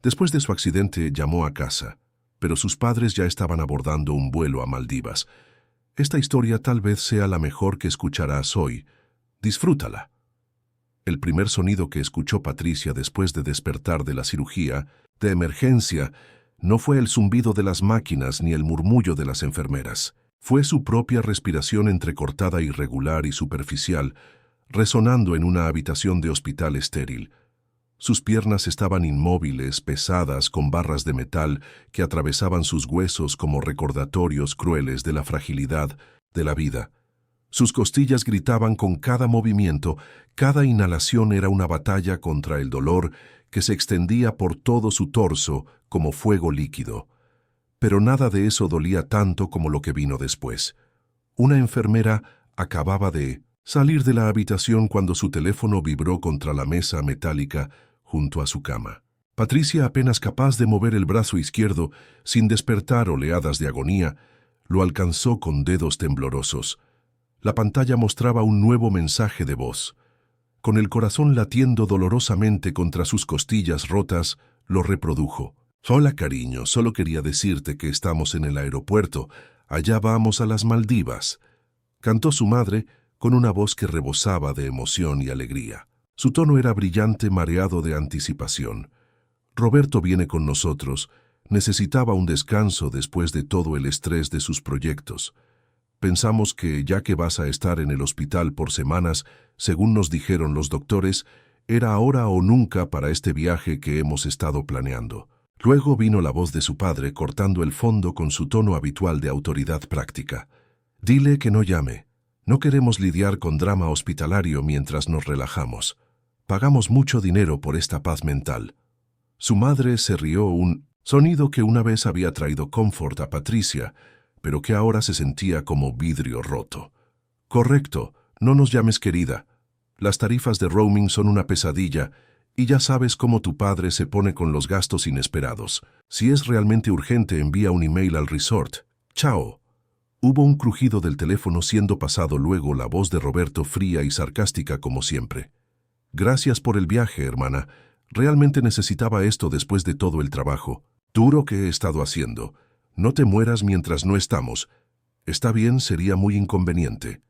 Después de su accidente, llamó a casa, pero sus padres ya estaban abordando un vuelo a Maldivas. Esta historia tal vez sea la mejor que escucharás hoy. Disfrútala. El primer sonido que escuchó Patricia después de despertar de la cirugía de emergencia no fue el zumbido de las máquinas ni el murmullo de las enfermeras. Fue su propia respiración entrecortada, irregular y superficial, resonando en una habitación de hospital estéril. Sus piernas estaban inmóviles, pesadas, con barras de metal que atravesaban sus huesos como recordatorios crueles de la fragilidad de la vida. Sus costillas gritaban con cada movimiento, cada inhalación era una batalla contra el dolor que se extendía por todo su torso como fuego líquido. Pero nada de eso dolía tanto como lo que vino después. Una enfermera acababa de salir de la habitación cuando su teléfono vibró contra la mesa metálica junto a su cama. Patricia, apenas capaz de mover el brazo izquierdo sin despertar oleadas de agonía, lo alcanzó con dedos temblorosos. La pantalla mostraba un nuevo mensaje de voz. Con el corazón latiendo dolorosamente contra sus costillas rotas, lo reprodujo. «Hola, cariño, solo quería decirte que estamos en el aeropuerto. Allá vamos a las Maldivas», cantó su madre con una voz que rebosaba de emoción y alegría. Su tono era brillante, mareado de anticipación. «Roberto viene con nosotros. Necesitaba un descanso después de todo el estrés de sus proyectos. Pensamos que, ya que vas a estar en el hospital por semanas, según nos dijeron los doctores, era ahora o nunca para este viaje que hemos estado planeando». Luego vino la voz de su padre cortando el fondo con su tono habitual de autoridad práctica. «Dile que no llame. No queremos lidiar con drama hospitalario mientras nos relajamos. Pagamos mucho dinero por esta paz mental». Su madre se rió, un sonido que una vez había traído confort a Patricia, pero que ahora se sentía como vidrio roto. «Correcto, no nos llames querida. Las tarifas de roaming son una pesadilla y ya sabes cómo tu padre se pone con los gastos inesperados. Si es realmente urgente, envía un email al resort. Chao». Hubo un crujido del teléfono siendo pasado luego la voz de Roberto, fría y sarcástica como siempre. «Gracias por el viaje, hermana. Realmente necesitaba esto después de todo el trabajo duro que he estado haciendo. No te mueras mientras no estamos. Está bien, sería muy inconveniente».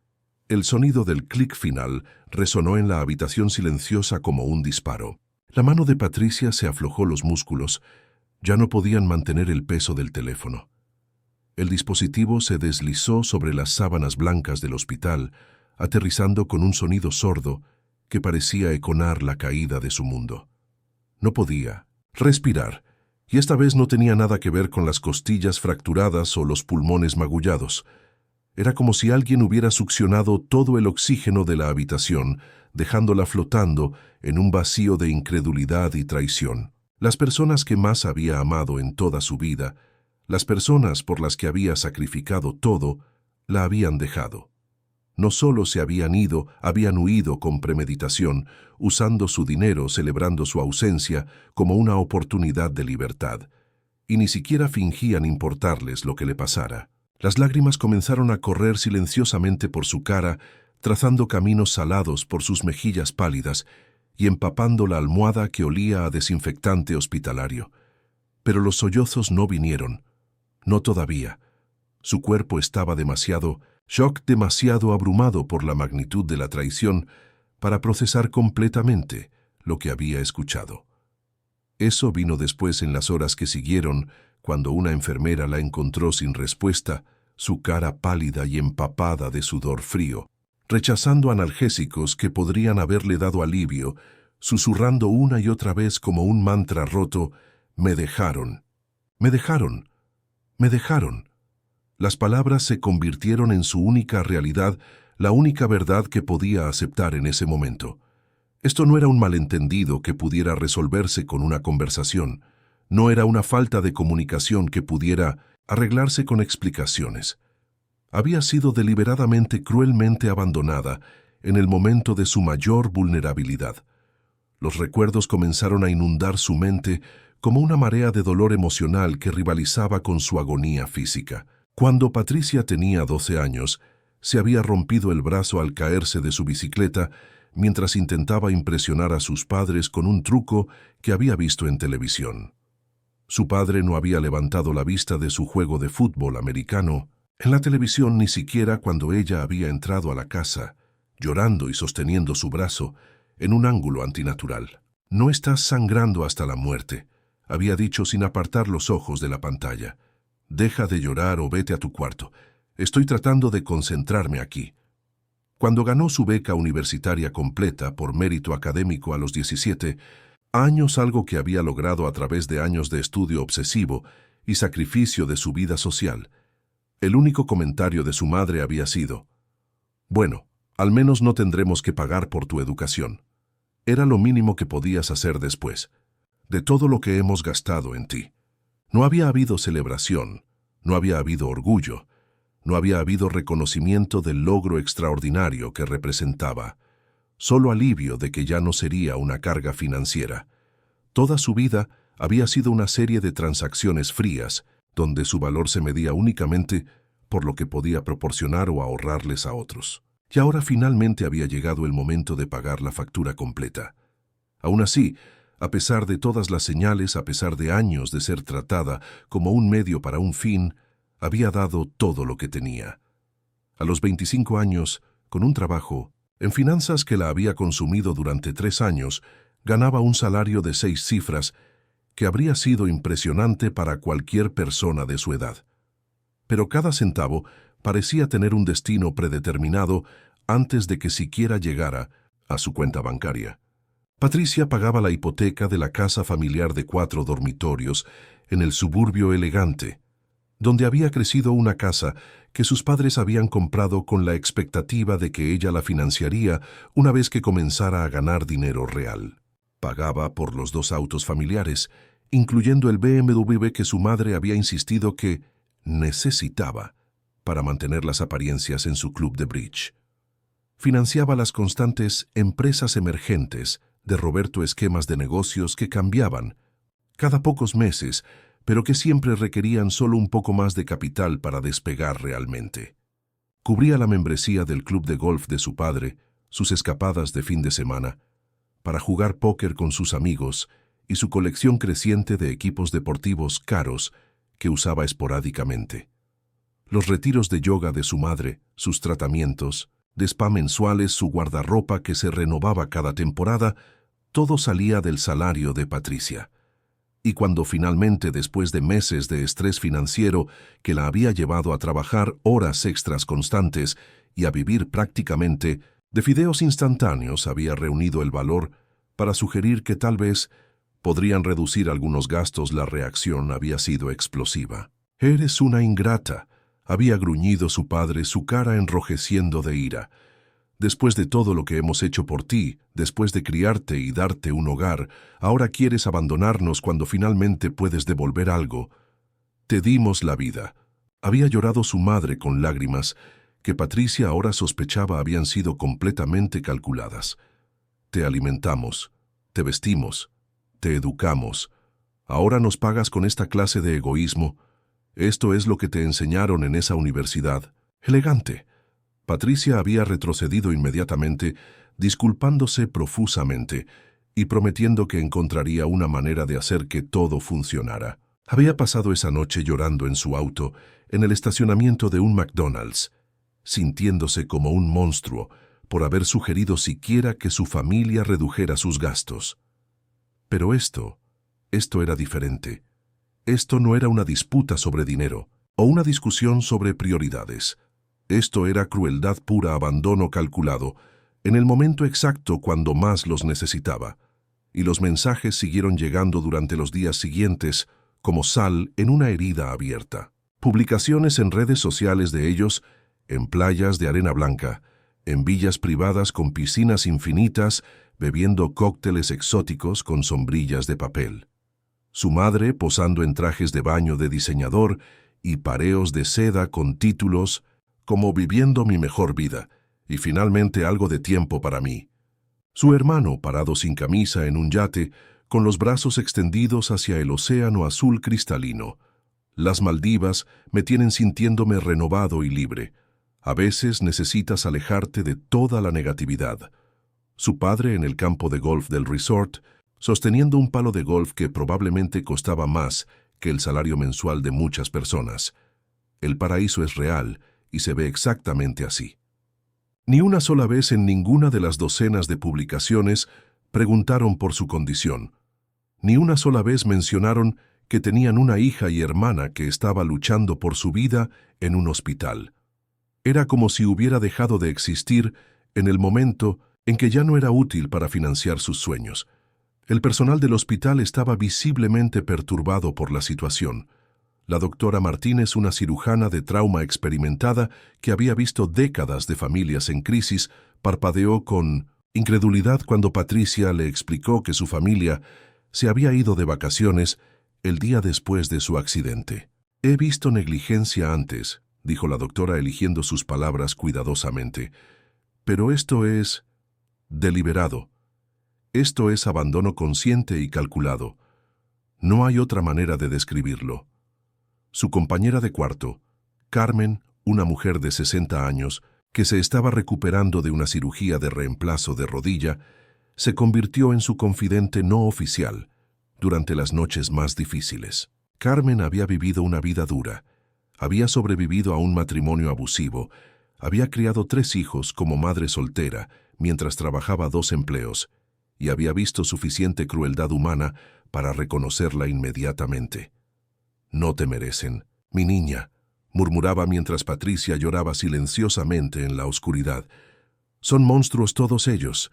El sonido del clic final resonó en la habitación silenciosa como un disparo. La mano de Patricia se aflojó los músculos. Ya no podían mantener el peso del teléfono. El dispositivo se deslizó sobre las sábanas blancas del hospital, aterrizando con un sonido sordo que parecía econar la caída de su mundo. No podía respirar, y esta vez no tenía nada que ver con las costillas fracturadas o los pulmones magullados. Era como si alguien hubiera succionado todo el oxígeno de la habitación, dejándola flotando en un vacío de incredulidad y traición. Las personas que más había amado en toda su vida, las personas por las que había sacrificado todo, la habían dejado. No solo se habían ido, habían huido con premeditación, usando su dinero, celebrando su ausencia como una oportunidad de libertad. Y ni siquiera fingían importarles lo que le pasara. Las lágrimas comenzaron a correr silenciosamente por su cara, trazando caminos salados por sus mejillas pálidas y empapando la almohada que olía a desinfectante hospitalario. Pero los sollozos no vinieron. No todavía. Su cuerpo estaba demasiado abrumado por la magnitud de la traición para procesar completamente lo que había escuchado. Eso vino después, en las horas que siguieron, cuando una enfermera la encontró sin respuesta, su cara pálida y empapada de sudor frío, rechazando analgésicos que podrían haberle dado alivio, susurrando una y otra vez como un mantra roto: «Me dejaron, me dejaron, me dejaron». Las palabras se convirtieron en su única realidad, la única verdad que podía aceptar en ese momento. Esto no era un malentendido que pudiera resolverse con una conversación. No era una falta de comunicación que pudiera arreglarse con explicaciones. Había sido deliberadamente, cruelmente abandonada en el momento de su mayor vulnerabilidad. Los recuerdos comenzaron a inundar su mente como una marea de dolor emocional que rivalizaba con su agonía física. Cuando Patricia tenía 12 años, se había rompido el brazo al caerse de su bicicleta mientras intentaba impresionar a sus padres con un truco que había visto en televisión. Su padre no había levantado la vista de su juego de fútbol americano en la televisión ni siquiera cuando ella había entrado a la casa, llorando y sosteniendo su brazo en un ángulo antinatural. «No estás sangrando hasta la muerte», había dicho sin apartar los ojos de la pantalla. «Deja de llorar o vete a tu cuarto. Estoy tratando de concentrarme aquí». Cuando ganó su beca universitaria completa por mérito académico a los 17 años, algo que había logrado a través de años de estudio obsesivo y sacrificio de su vida social, el único comentario de su madre había sido: «Bueno, al menos no tendremos que pagar por tu educación». Era lo mínimo que podías hacer después de todo lo que hemos gastado en ti. No había habido celebración, no había habido orgullo, no había habido reconocimiento del logro extraordinario que representaba, solo alivio de que ya no sería una carga financiera. Toda su vida había sido una serie de transacciones frías, donde su valor se medía únicamente por lo que podía proporcionar o ahorrarles a otros. Y ahora finalmente había llegado el momento de pagar la factura completa. Aún así, a pesar de todas las señales, a pesar de años de ser tratada como un medio para un fin, había dado todo lo que tenía. A los 25 años, con un trabajo en finanzas que la había consumido durante 3 años, ganaba un salario de 6 cifras que habría sido impresionante para cualquier persona de su edad. Pero cada centavo parecía tener un destino predeterminado antes de que siquiera llegara a su cuenta bancaria. Patricia pagaba la hipoteca de la casa familiar de 4 dormitorios en el suburbio elegante, donde había crecido una casa que sus padres habían comprado con la expectativa de que ella la financiaría una vez que comenzara a ganar dinero real. Pagaba por los 2 autos familiares, incluyendo el BMW que su madre había insistido que necesitaba para mantener las apariencias en su club de bridge. Financiaba las constantes empresas emergentes de Roberto, esquemas de negocios que cambiaban cada pocos meses, pero que siempre requerían solo un poco más de capital para despegar realmente. Cubría la membresía del club de golf de su padre, sus escapadas de fin de semana, para jugar póker con sus amigos y su colección creciente de equipos deportivos caros que usaba esporádicamente. Los retiros de yoga de su madre, sus tratamientos, de spa mensuales, su guardarropa que se renovaba cada temporada, todo salía del salario de Patricia. Y cuando finalmente, después de meses de estrés financiero que la había llevado a trabajar horas extras constantes y a vivir prácticamente de fideos instantáneos, había reunido el valor para sugerir que tal vez podrían reducir algunos gastos, la reacción había sido explosiva. «Eres una ingrata», había gruñido su padre, su cara enrojeciendo de ira. «Después de todo lo que hemos hecho por ti, después de criarte y darte un hogar, ahora quieres abandonarnos cuando finalmente puedes devolver algo. Te dimos la vida». Había llorado su madre con lágrimas que Patricia ahora sospechaba habían sido completamente calculadas. «Te alimentamos, te vestimos, te educamos. Ahora nos pagas con esta clase de egoísmo. Esto es lo que te enseñaron en esa universidad. Elegante». Patricia había retrocedido inmediatamente, disculpándose profusamente y prometiendo que encontraría una manera de hacer que todo funcionara. Había pasado esa noche llorando en su auto, en el estacionamiento de un McDonald's, sintiéndose como un monstruo por haber sugerido siquiera que su familia redujera sus gastos. Pero esto era diferente. Esto no era una disputa sobre dinero o una discusión sobre prioridades. Esto era crueldad pura, abandono calculado, en el momento exacto cuando más los necesitaba. Y los mensajes siguieron llegando durante los días siguientes, como sal en una herida abierta. Publicaciones en redes sociales de ellos, en playas de arena blanca, en villas privadas con piscinas infinitas, bebiendo cócteles exóticos con sombrillas de papel. Su madre posando en trajes de baño de diseñador y pareos de seda con títulos como «Viviendo mi mejor vida» y finalmente algo de tiempo para mí. Su hermano parado sin camisa en un yate, con los brazos extendidos hacia el océano azul cristalino. «Las Maldivas me tienen sintiéndome renovado y libre. A veces necesitas alejarte de toda la negatividad». Su padre en el campo de golf del resort, sosteniendo un palo de golf que probablemente costaba más que el salario mensual de muchas personas. El paraíso es real y se ve exactamente así. Ni una sola vez en ninguna de las docenas de publicaciones preguntaron por su condición. Ni una sola vez mencionaron que tenían una hija y hermana que estaba luchando por su vida en un hospital. Era como si hubiera dejado de existir en el momento en que ya no era útil para financiar sus sueños. El personal del hospital estaba visiblemente perturbado por la situación. La doctora Martínez, una cirujana de trauma experimentada que había visto décadas de familias en crisis, parpadeó con incredulidad cuando Patricia le explicó que su familia se había ido de vacaciones el día después de su accidente. «He visto negligencia antes», dijo la doctora eligiendo sus palabras cuidadosamente. «Pero esto es deliberado. Esto es abandono consciente y calculado. No hay otra manera de describirlo». Su compañera de cuarto, Carmen, una mujer de 60 años, que se estaba recuperando de una cirugía de reemplazo de rodilla, se convirtió en su confidente no oficial durante las noches más difíciles. Carmen había vivido una vida dura, había sobrevivido a un matrimonio abusivo, había criado 3 hijos como madre soltera mientras trabajaba 2 empleos y había visto suficiente crueldad humana para reconocerla inmediatamente. «No te merecen, mi niña», murmuraba mientras Patricia lloraba silenciosamente en la oscuridad. «Son monstruos todos ellos,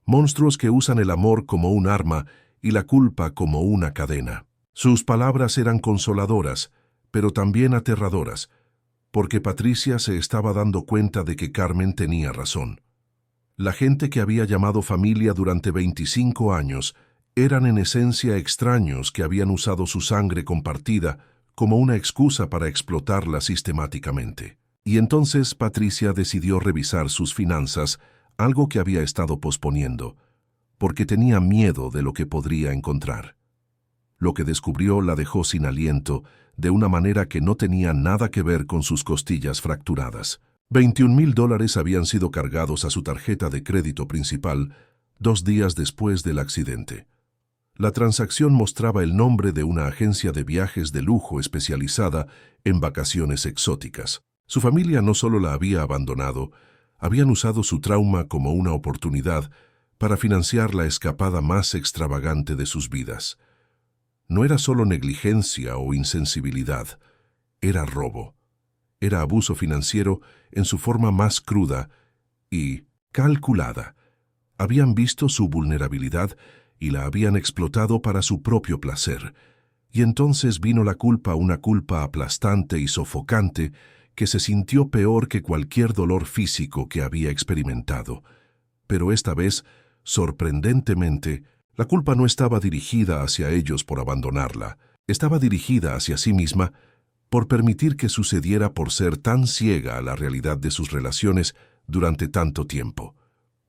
monstruos que usan el amor como un arma y la culpa como una cadena». Sus palabras eran consoladoras, pero también aterradoras, porque Patricia se estaba dando cuenta de que Carmen tenía razón. La gente que había llamado familia durante 25 años eran en esencia extraños que habían usado su sangre compartida como una excusa para explotarla sistemáticamente. Y entonces Patricia decidió revisar sus finanzas, algo que había estado posponiendo, porque tenía miedo de lo que podría encontrar. Lo que descubrió la dejó sin aliento, de una manera que no tenía nada que ver con sus costillas fracturadas. $21,000 habían sido cargados a su tarjeta de crédito principal 2 días después del accidente. La transacción mostraba el nombre de una agencia de viajes de lujo especializada en vacaciones exóticas. Su familia no solo la había abandonado, habían usado su trauma como una oportunidad para financiar la escapada más extravagante de sus vidas. No era solo negligencia o insensibilidad, era robo. Era abuso financiero en su forma más cruda y calculada. Habían visto su vulnerabilidad y la habían explotado para su propio placer. Y entonces vino la culpa, una culpa aplastante y sofocante que se sintió peor que cualquier dolor físico que había experimentado. Pero esta vez, sorprendentemente, la culpa no estaba dirigida hacia ellos por abandonarla, estaba dirigida hacia sí misma por permitir que sucediera, por ser tan ciega a la realidad de sus relaciones durante tanto tiempo,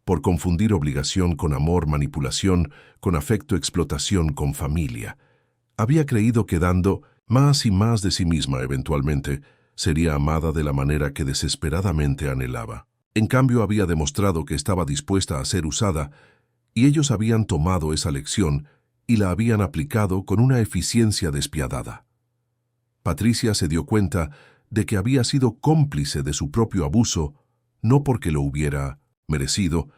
por confundir obligación con amor, manipulación con afecto, explotación con familia. Había creído que dando más y más de sí misma eventualmente sería amada de la manera que desesperadamente anhelaba. En cambio, había demostrado que estaba dispuesta a ser usada, y ellos habían tomado esa lección y la habían aplicado con una eficiencia despiadada. Patricia se dio cuenta de que había sido cómplice de su propio abuso, no porque lo hubiera merecido,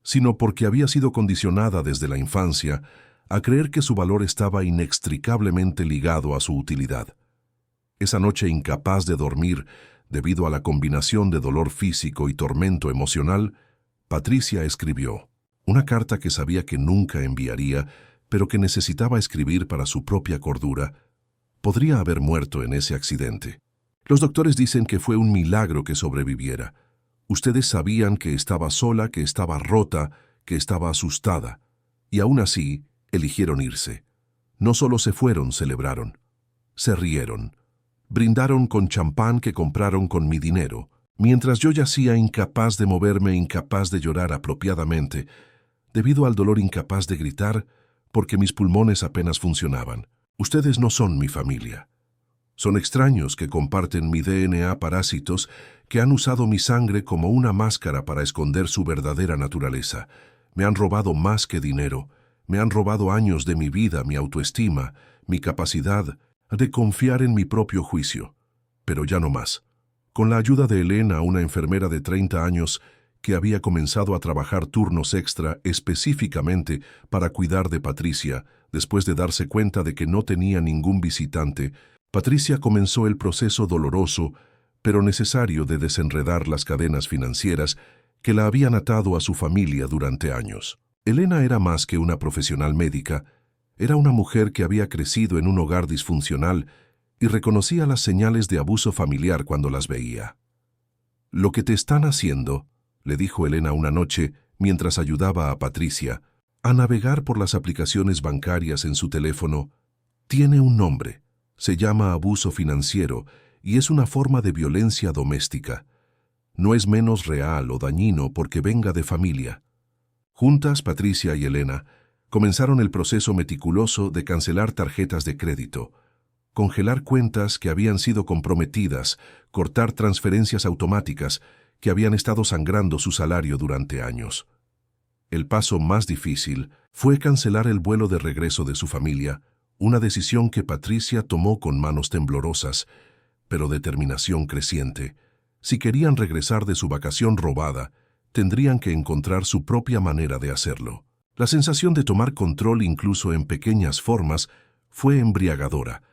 sino porque había sido condicionada desde la infancia a creer que su valor estaba inextricablemente ligado a su utilidad. Esa noche, incapaz de dormir debido a la combinación de dolor físico y tormento emocional, Patricia escribió una carta que sabía que nunca enviaría, pero que necesitaba escribir para su propia cordura. Podría haber muerto en ese accidente. Los doctores dicen que fue un milagro que sobreviviera. Ustedes sabían que estaba sola, que estaba rota, que estaba asustada. Y aún así, eligieron irse. No solo se fueron, celebraron. Se rieron. Brindaron con champán que compraron con mi dinero, mientras yo yacía incapaz de moverme, incapaz de llorar apropiadamente, debido al dolor, incapaz de gritar, porque mis pulmones apenas funcionaban. Ustedes no son mi familia. Son extraños que comparten mi DNA, parásitos que han usado mi sangre como una máscara para esconder su verdadera naturaleza. Me han robado más que dinero. Me han robado años de mi vida, mi autoestima, mi capacidad de confiar en mi propio juicio. Pero ya no más. Con la ayuda de Elena, una enfermera de 30 años que había comenzado a trabajar turnos extra específicamente para cuidar de Patricia, después de darse cuenta de que no tenía ningún visitante, Patricia comenzó el proceso doloroso, pero necesario de desenredar las cadenas financieras que la habían atado a su familia durante años. Elena era más que una profesional médica, era una mujer que había crecido en un hogar disfuncional y reconocía las señales de abuso familiar cuando las veía. «Lo que te están haciendo», le dijo Elena una noche mientras ayudaba a Patricia a navegar por las aplicaciones bancarias en su teléfono, «tiene un nombre, se llama abuso financiero y es una forma de violencia doméstica. No es menos real o dañino porque venga de familia». Juntas, Patricia y Elena comenzaron el proceso meticuloso de cancelar tarjetas de crédito, congelar cuentas que habían sido comprometidas, cortar transferencias automáticas que habían estado sangrando su salario durante años. El paso más difícil fue cancelar el vuelo de regreso de su familia, una decisión que Patricia tomó con manos temblorosas, pero determinación creciente. Si querían regresar de su vacación robada, tendrían que encontrar su propia manera de hacerlo. La sensación de tomar control incluso en pequeñas formas fue embriagadora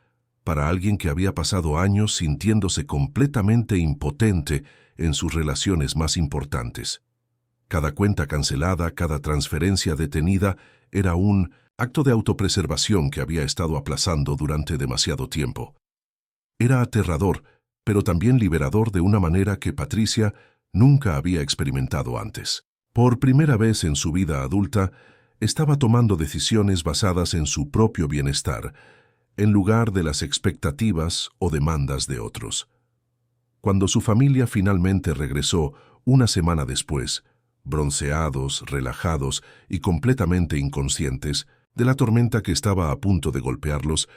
para alguien que había pasado años sintiéndose completamente impotente en sus relaciones más importantes. Cada cuenta cancelada, cada transferencia detenida era un acto de autopreservación que había estado aplazando durante demasiado tiempo. Era aterrador, pero también liberador de una manera que Patricia nunca había experimentado antes. Por primera vez en su vida adulta, estaba tomando decisiones basadas en su propio bienestar, en lugar de las expectativas o demandas de otros. Cuando su familia finalmente regresó una semana después, bronceados, relajados y completamente inconscientes de la tormenta que estaba a punto de golpearlos,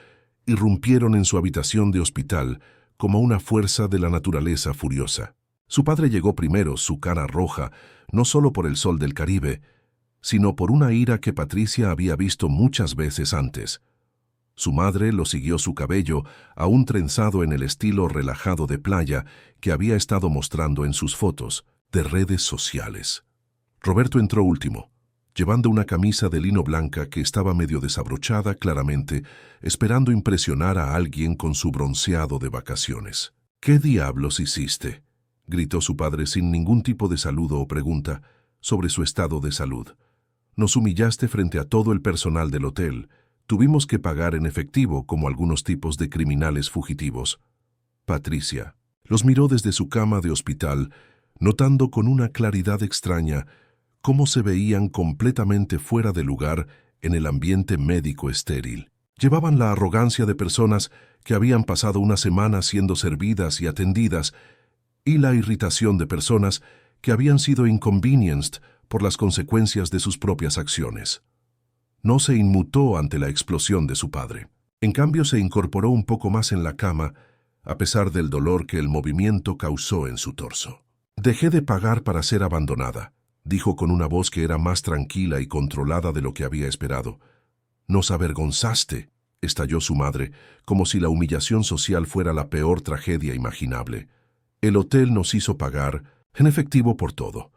irrumpieron en su habitación de hospital como una fuerza de la naturaleza furiosa. Su padre llegó primero, su cara roja, no solo por el sol del Caribe, sino por una ira que Patricia había visto muchas veces antes. Su madre lo siguió su cabello, aún trenzado en el estilo relajado de playa que había estado mostrando en sus fotos de redes sociales. Roberto entró último, llevando una camisa de lino blanca que estaba medio desabrochada claramente, esperando impresionar a alguien con su bronceado de vacaciones. «¿Qué diablos hiciste?», gritó su padre sin ningún tipo de saludo o pregunta sobre su estado de salud. «Nos humillaste frente a todo el personal del hotel. Tuvimos que pagar en efectivo como algunos tipos de criminales fugitivos». Patricia los miró desde su cama de hospital, notando con una claridad extraña cómo se veían completamente fuera de lugar en el ambiente médico estéril. Llevaban la arrogancia de personas que habían pasado una semana siendo servidas y atendidas, y la irritación de personas que habían sido inconvenienced por las consecuencias de sus propias acciones. No se inmutó ante la explosión de su padre. En cambio, se incorporó un poco más en la cama, a pesar del dolor que el movimiento causó en su torso. «Dejé de pagar para ser abandonada», dijo con una voz que era más tranquila y controlada de lo que había esperado. «Nos avergonzaste», estalló su madre, como si la humillación social fuera la peor tragedia imaginable. «El hotel nos hizo pagar en efectivo por todo.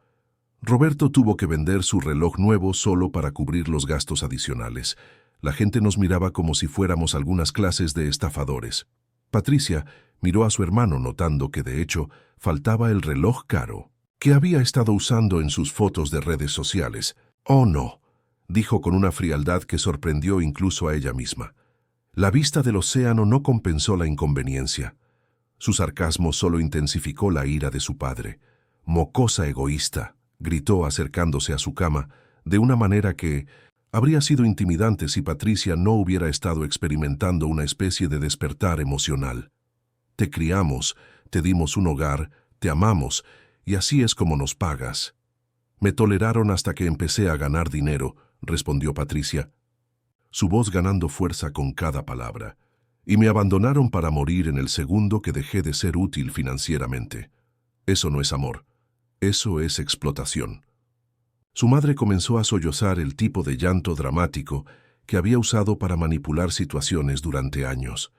Roberto tuvo que vender su reloj nuevo solo para cubrir los gastos adicionales. La gente nos miraba como si fuéramos algunas clases de estafadores». Patricia miró a su hermano notando que de hecho faltaba el reloj caro que había estado usando en sus fotos de redes sociales. «Oh no», dijo con una frialdad que sorprendió incluso a ella misma. La vista del océano no compensó la inconveniencia. Su sarcasmo solo intensificó la ira de su padre. «Mocosa egoísta», gritó acercándose a su cama, de una manera que habría sido intimidante si Patricia no hubiera estado experimentando una especie de despertar emocional. «Te criamos, te dimos un hogar, te amamos, y así es como nos pagas». «Me toleraron hasta que empecé a ganar dinero», respondió Patricia, su voz ganando fuerza con cada palabra. «Y me abandonaron para morir en el segundo que dejé de ser útil financieramente. Eso no es amor, eso es explotación». Su madre comenzó a sollozar el tipo de llanto dramático que había usado para manipular situaciones durante años.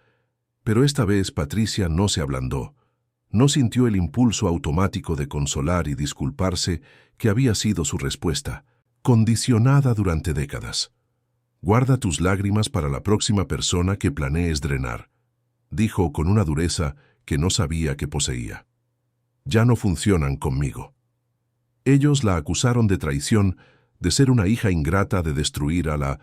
Pero esta vez Patricia no se ablandó. No sintió el impulso automático de consolar y disculparse que había sido su respuesta, condicionada durante décadas. «Guarda tus lágrimas para la próxima persona que planees drenar», dijo con una dureza que no sabía que poseía. «Ya no funcionan conmigo». Ellos la acusaron de traición, de ser una hija ingrata, de destruir a la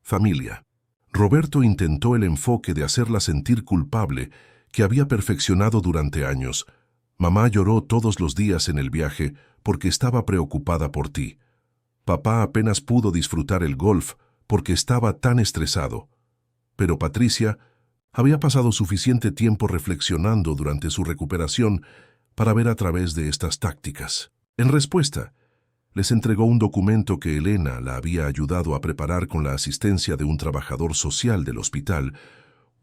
familia. Roberto intentó el enfoque de hacerla sentir culpable, que había perfeccionado durante años. «Mamá lloró todos los días en el viaje porque estaba preocupada por ti. Papá apenas pudo disfrutar el golf porque estaba tan estresado». Pero Patricia había pasado suficiente tiempo reflexionando durante su recuperación para ver a través de estas tácticas. En respuesta, les entregó un documento que Elena la había ayudado a preparar con la asistencia de un trabajador social del hospital,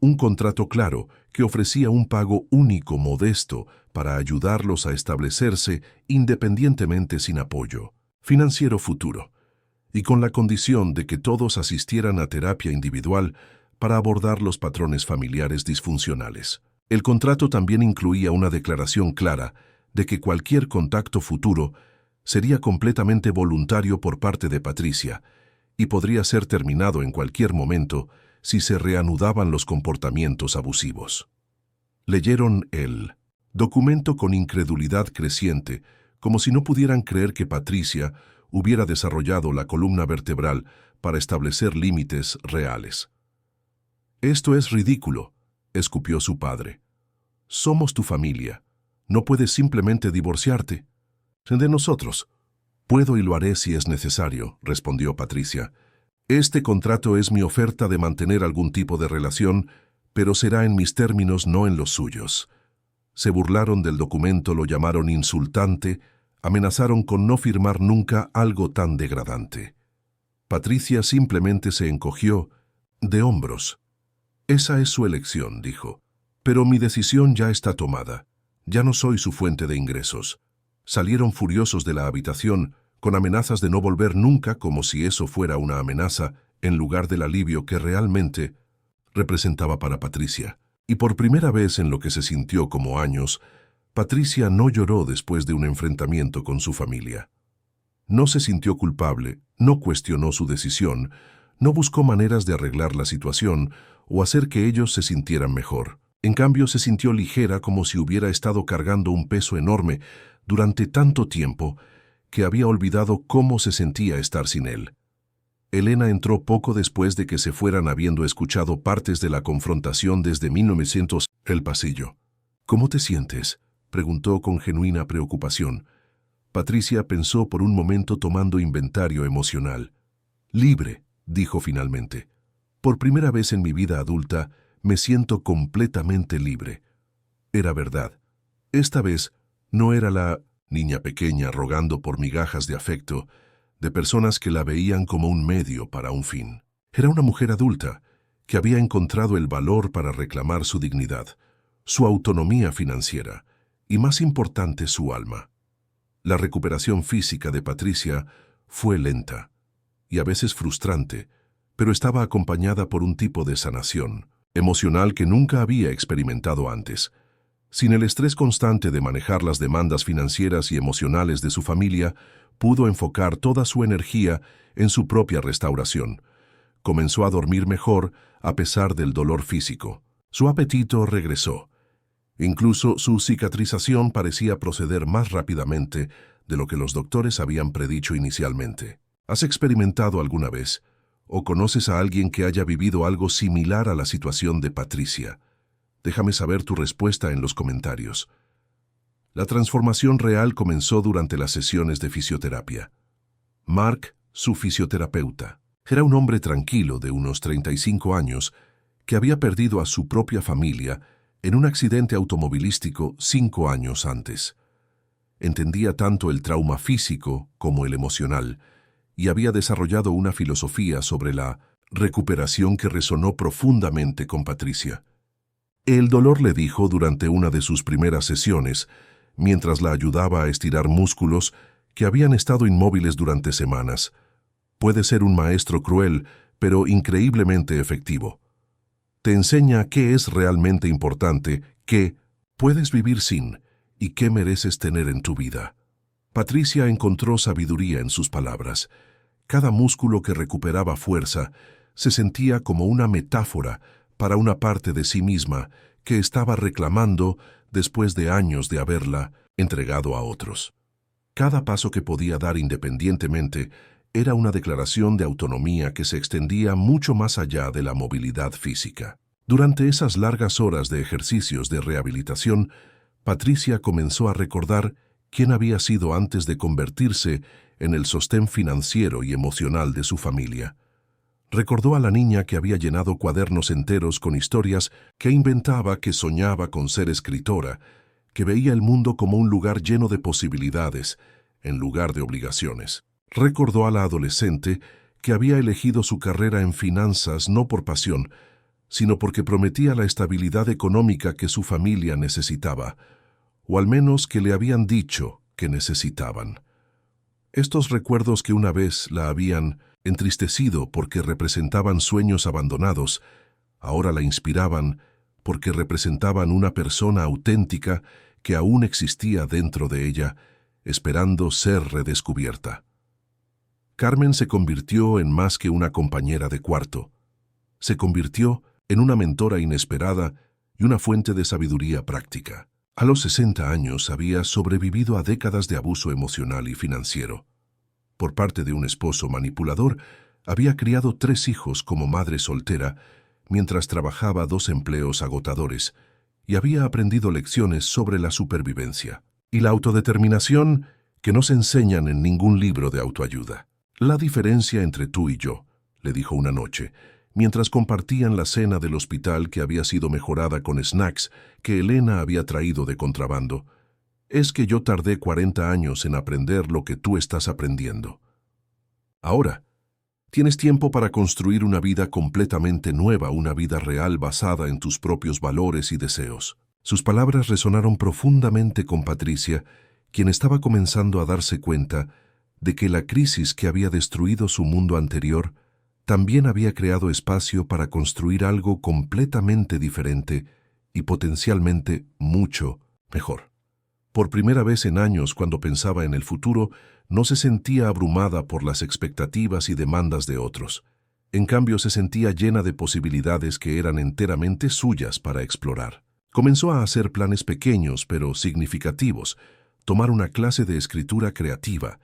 un contrato claro que ofrecía un pago único modesto para ayudarlos a establecerse independientemente sin apoyo financiero futuro, y con la condición de que todos asistieran a terapia individual para abordar los patrones familiares disfuncionales. El contrato también incluía una declaración clara de que cualquier contacto futuro sería completamente voluntario por parte de Patricia y podría ser terminado en cualquier momento si se reanudaban los comportamientos abusivos. Leyeron el documento con incredulidad creciente, como si no pudieran creer que Patricia hubiera desarrollado la columna vertebral para establecer límites reales. «Esto es ridículo», escupió su padre. «Somos tu familia. No puedes simplemente divorciarte de nosotros». «Puedo y lo haré si es necesario», respondió Patricia. «Este contrato es mi oferta de mantener algún tipo de relación, pero será en mis términos, no en los suyos». Se burlaron del documento, lo llamaron insultante, amenazaron con no firmar nunca algo tan degradante. Patricia simplemente se encogió de hombros. «Esa es su elección», dijo. «Pero mi decisión ya está tomada. Ya no soy su fuente de ingresos». Salieron furiosos de la habitación, con amenazas de no volver nunca, como si eso fuera una amenaza, en lugar del alivio que realmente representaba para Patricia. Y por primera vez en lo que se sintió como años, Patricia no lloró después de un enfrentamiento con su familia. No se sintió culpable, no cuestionó su decisión, no buscó maneras de arreglar la situación o hacer que ellos se sintieran mejor. En cambio, se sintió ligera, como si hubiera estado cargando un peso enorme durante tanto tiempo que había olvidado cómo se sentía estar sin él. Elena entró poco después de que se fueran, habiendo escuchado partes de la confrontación desde 1900. El pasillo. «¿Cómo te sientes?», preguntó con genuina preocupación. Patricia pensó por un momento, tomando inventario emocional. «Libre», dijo finalmente. «Por primera vez en mi vida adulta me siento completamente libre». Era verdad. Esta vez no era la niña pequeña rogando por migajas de afecto, de personas que la veían como un medio para un fin. Era una mujer adulta que había encontrado el valor para reclamar su dignidad, su autonomía financiera y, más importante, su alma. La recuperación física de Patricia fue lenta y a veces frustrante, pero estaba acompañada por un tipo de sanación emocional que nunca había experimentado antes. Sin el estrés constante de manejar las demandas financieras y emocionales de su familia, pudo enfocar toda su energía en su propia restauración. Comenzó a dormir mejor a pesar del dolor físico. Su apetito regresó. Incluso su cicatrización parecía proceder más rápidamente de lo que los doctores habían predicho inicialmente. ¿Has experimentado alguna vez o conoces a alguien que haya vivido algo similar a la situación de Patricia? Déjame saber tu respuesta en los comentarios. La transformación real comenzó durante las sesiones de fisioterapia. Mark, su fisioterapeuta, era un hombre tranquilo de unos 35 años que había perdido a su propia familia en un accidente automovilístico 5 años antes. Entendía tanto el trauma físico como el emocional y había desarrollado una filosofía sobre la recuperación que resonó profundamente con Patricia. El dolor, le dijo durante una de sus primeras sesiones, mientras la ayudaba a estirar músculos, que habían estado inmóviles durante semanas. Puede ser un maestro cruel, pero increíblemente efectivo. Te enseña qué es realmente importante, qué puedes vivir sin y qué mereces tener en tu vida. Patricia encontró sabiduría en sus palabras. Cada músculo que recuperaba fuerza se sentía como una metáfora para una parte de sí misma que estaba reclamando después de años de haberla entregado a otros. Cada paso que podía dar independientemente era una declaración de autonomía que se extendía mucho más allá de la movilidad física. Durante esas largas horas de ejercicios de rehabilitación, Patricia comenzó a recordar quién había sido antes de convertirse en el sostén financiero y emocional de su familia. Recordó a la niña que había llenado cuadernos enteros con historias que inventaba, que soñaba con ser escritora, que veía el mundo como un lugar lleno de posibilidades, en lugar de obligaciones. Recordó a la adolescente que había elegido su carrera en finanzas no por pasión, sino porque prometía la estabilidad económica que su familia necesitaba, o al menos que le habían dicho que necesitaban. Estos recuerdos que una vez la habían entristecido porque representaban sueños abandonados, ahora la inspiraban porque representaban una persona auténtica que aún existía dentro de ella, esperando ser redescubierta. Carmen se convirtió en más que una compañera de cuarto. Se convirtió en una mentora inesperada y una fuente de sabiduría práctica. A los 60 años había sobrevivido a décadas de abuso emocional y financiero. Por parte de un esposo manipulador, había criado 3 hijos como madre soltera, mientras trabajaba 2 empleos agotadores, y había aprendido lecciones sobre la supervivencia y la autodeterminación que no se enseñan en ningún libro de autoayuda. La diferencia entre tú y yo, le dijo una noche, mientras compartían la cena del hospital que había sido mejorada con snacks que Elena había traído de contrabando, es que yo tardé 40 años en aprender lo que tú estás aprendiendo. Ahora, tienes tiempo para construir una vida completamente nueva, una vida real basada en tus propios valores y deseos. Sus palabras resonaron profundamente con Patricia, quien estaba comenzando a darse cuenta de que la crisis que había destruido su mundo anterior también había creado espacio para construir algo completamente diferente y potencialmente mucho mejor. Por primera vez en años, cuando pensaba en el futuro, no se sentía abrumada por las expectativas y demandas de otros. En cambio, se sentía llena de posibilidades que eran enteramente suyas para explorar. Comenzó a hacer planes pequeños pero significativos, tomar una clase de escritura creativa,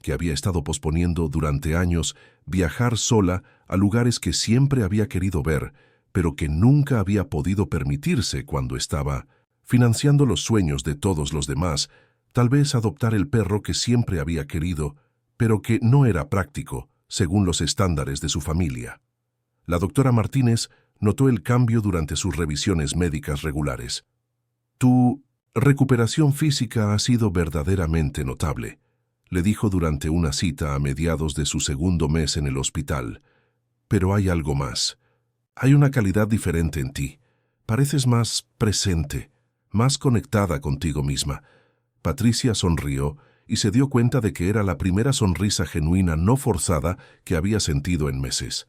que había estado posponiendo durante años, viajar sola a lugares que siempre había querido ver, pero que nunca había podido permitirse cuando estaba financiando los sueños de todos los demás, tal vez adoptar el perro que siempre había querido, pero que no era práctico, según los estándares de su familia. La doctora Martínez notó el cambio durante sus revisiones médicas regulares. Tu recuperación física ha sido verdaderamente notable, le dijo durante una cita a mediados de su segundo mes en el hospital. Pero hay algo más. Hay una calidad diferente en ti. Pareces más presente, más conectada contigo misma. Patricia sonrió y se dio cuenta de que era la primera sonrisa genuina no forzada que había sentido en meses.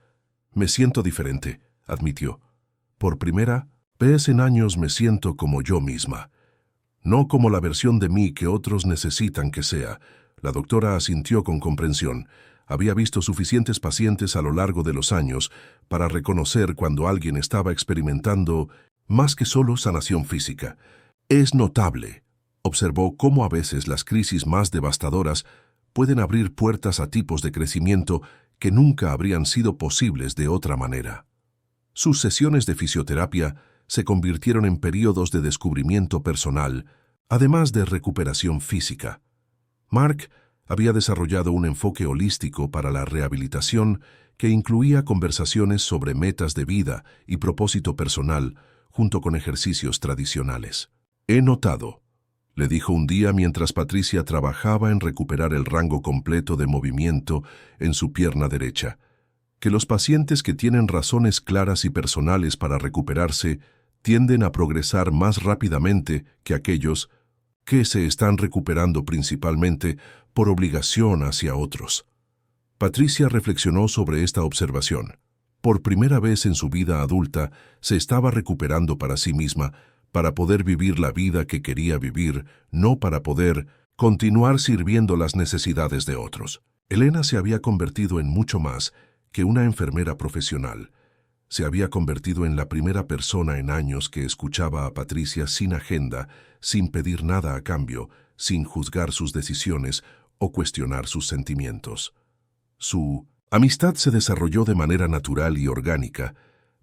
Me siento diferente, admitió. Por primera vez en años me siento como yo misma. No como la versión de mí que otros necesitan que sea. La doctora asintió con comprensión. Había visto suficientes pacientes a lo largo de los años para reconocer cuando alguien estaba experimentando más que solo sanación física. Es notable, observó cómo a veces las crisis más devastadoras pueden abrir puertas a tipos de crecimiento que nunca habrían sido posibles de otra manera. Sus sesiones de fisioterapia se convirtieron en períodos de descubrimiento personal, además de recuperación física. Mark había desarrollado un enfoque holístico para la rehabilitación que incluía conversaciones sobre metas de vida y propósito personal, junto con ejercicios tradicionales. He notado, le dijo un día mientras Patricia trabajaba en recuperar el rango completo de movimiento en su pierna derecha, que los pacientes que tienen razones claras y personales para recuperarse tienden a progresar más rápidamente que aquellos que se están recuperando principalmente por obligación hacia otros. Patricia reflexionó sobre esta observación. Por primera vez en su vida adulta, se estaba recuperando para sí misma, para poder vivir la vida que quería vivir, no para poder continuar sirviendo las necesidades de otros. Elena se había convertido en mucho más que una enfermera profesional. Se había convertido en la primera persona en años que escuchaba a Patricia sin agenda, sin pedir nada a cambio, sin juzgar sus decisiones o cuestionar sus sentimientos. Su amistad se desarrolló de manera natural y orgánica,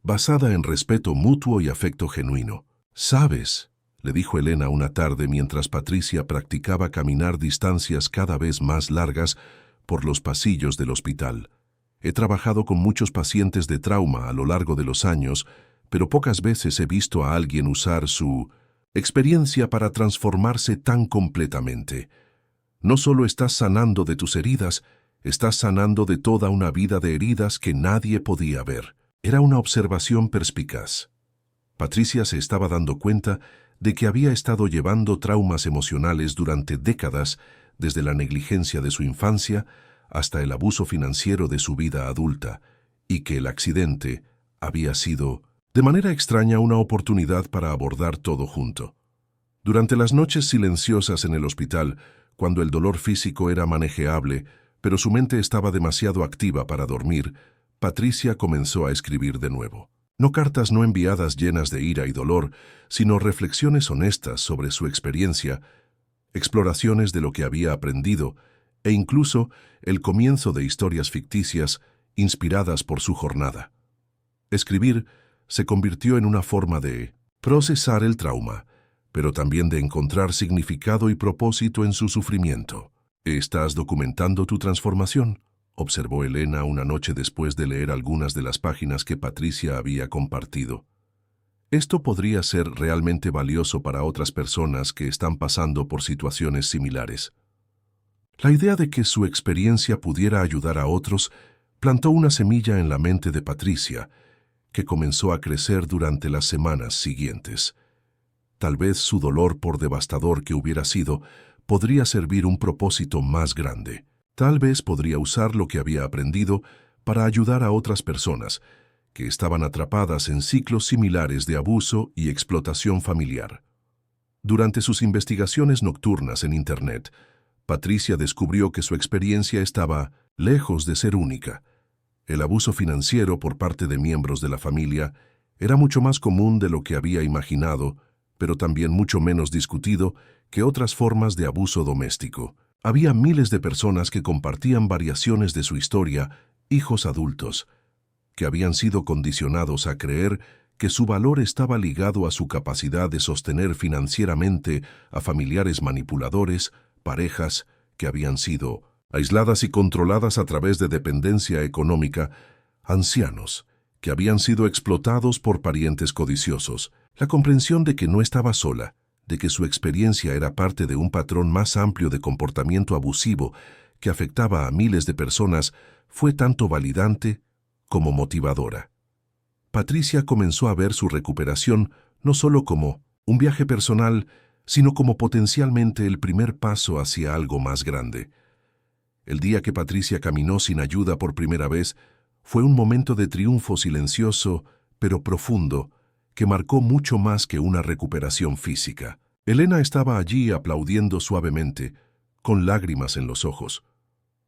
basada en respeto mutuo y afecto genuino. «¿Sabes?», le dijo Elena una tarde mientras Patricia practicaba caminar distancias cada vez más largas por los pasillos del hospital. «He trabajado con muchos pacientes de trauma a lo largo de los años, pero pocas veces he visto a alguien usar su experiencia para transformarse tan completamente. No solo estás sanando de tus heridas, estás sanando de toda una vida de heridas que nadie podía ver». Era una observación perspicaz. Patricia se estaba dando cuenta de que había estado llevando traumas emocionales durante décadas, desde la negligencia de su infancia hasta el abuso financiero de su vida adulta, y que el accidente había sido, de manera extraña, una oportunidad para abordar todo junto. Durante las noches silenciosas en el hospital, cuando el dolor físico era manejeable, pero su mente estaba demasiado activa para dormir, Patricia comenzó a escribir de nuevo. No cartas no enviadas llenas de ira y dolor, sino reflexiones honestas sobre su experiencia, exploraciones de lo que había aprendido, e incluso el comienzo de historias ficticias inspiradas por su jornada. Escribir se convirtió en una forma de procesar el trauma, pero también de encontrar significado y propósito en su sufrimiento. «¿Estás documentando tu transformación?», observó Elena una noche después de leer algunas de las páginas que Patricia había compartido. «Esto podría ser realmente valioso para otras personas que están pasando por situaciones similares». La idea de que su experiencia pudiera ayudar a otros plantó una semilla en la mente de Patricia, que comenzó a crecer durante las semanas siguientes. Tal vez su dolor, por devastador que hubiera sido, podría servir un propósito más grande. Tal vez podría usar lo que había aprendido para ayudar a otras personas que estaban atrapadas en ciclos similares de abuso y explotación familiar. Durante sus investigaciones nocturnas en Internet, Patricia descubrió que su experiencia estaba lejos de ser única. El abuso financiero por parte de miembros de la familia era mucho más común de lo que había imaginado, pero también mucho menos discutido que otras formas de abuso doméstico. Había miles de personas que compartían variaciones de su historia, hijos adultos, que habían sido condicionados a creer que su valor estaba ligado a su capacidad de sostener financieramente a familiares manipuladores, parejas que habían sido aisladas y controladas a través de dependencia económica, ancianos que habían sido explotados por parientes codiciosos. La comprensión de que no estaba sola, de que su experiencia era parte de un patrón más amplio de comportamiento abusivo que afectaba a miles de personas, fue tanto validante como motivadora. Patricia comenzó a ver su recuperación no solo como un viaje personal, sino como potencialmente el primer paso hacia algo más grande. El día que Patricia caminó sin ayuda por primera vez fue un momento de triunfo silencioso, pero profundo, que marcó mucho más que una recuperación física. Elena estaba allí aplaudiendo suavemente, con lágrimas en los ojos.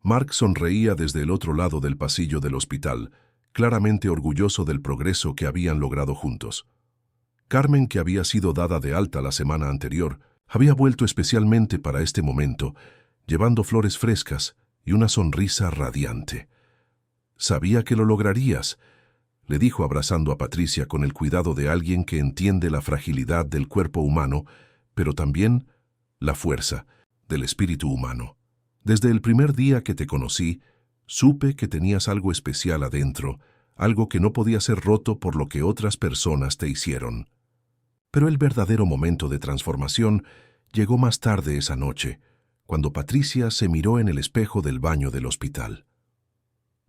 Mark sonreía desde el otro lado del pasillo del hospital, claramente orgulloso del progreso que habían logrado juntos. Carmen, que había sido dada de alta la semana anterior, había vuelto especialmente para este momento, llevando flores frescas y una sonrisa radiante. «Sabía que lo lograrías», le dijo abrazando a Patricia con el cuidado de alguien que entiende la fragilidad del cuerpo humano, pero también la fuerza del espíritu humano. «Desde el primer día que te conocí, supe que tenías algo especial adentro, algo que no podía ser roto por lo que otras personas te hicieron». Pero el verdadero momento de transformación llegó más tarde esa noche, cuando Patricia se miró en el espejo del baño del hospital.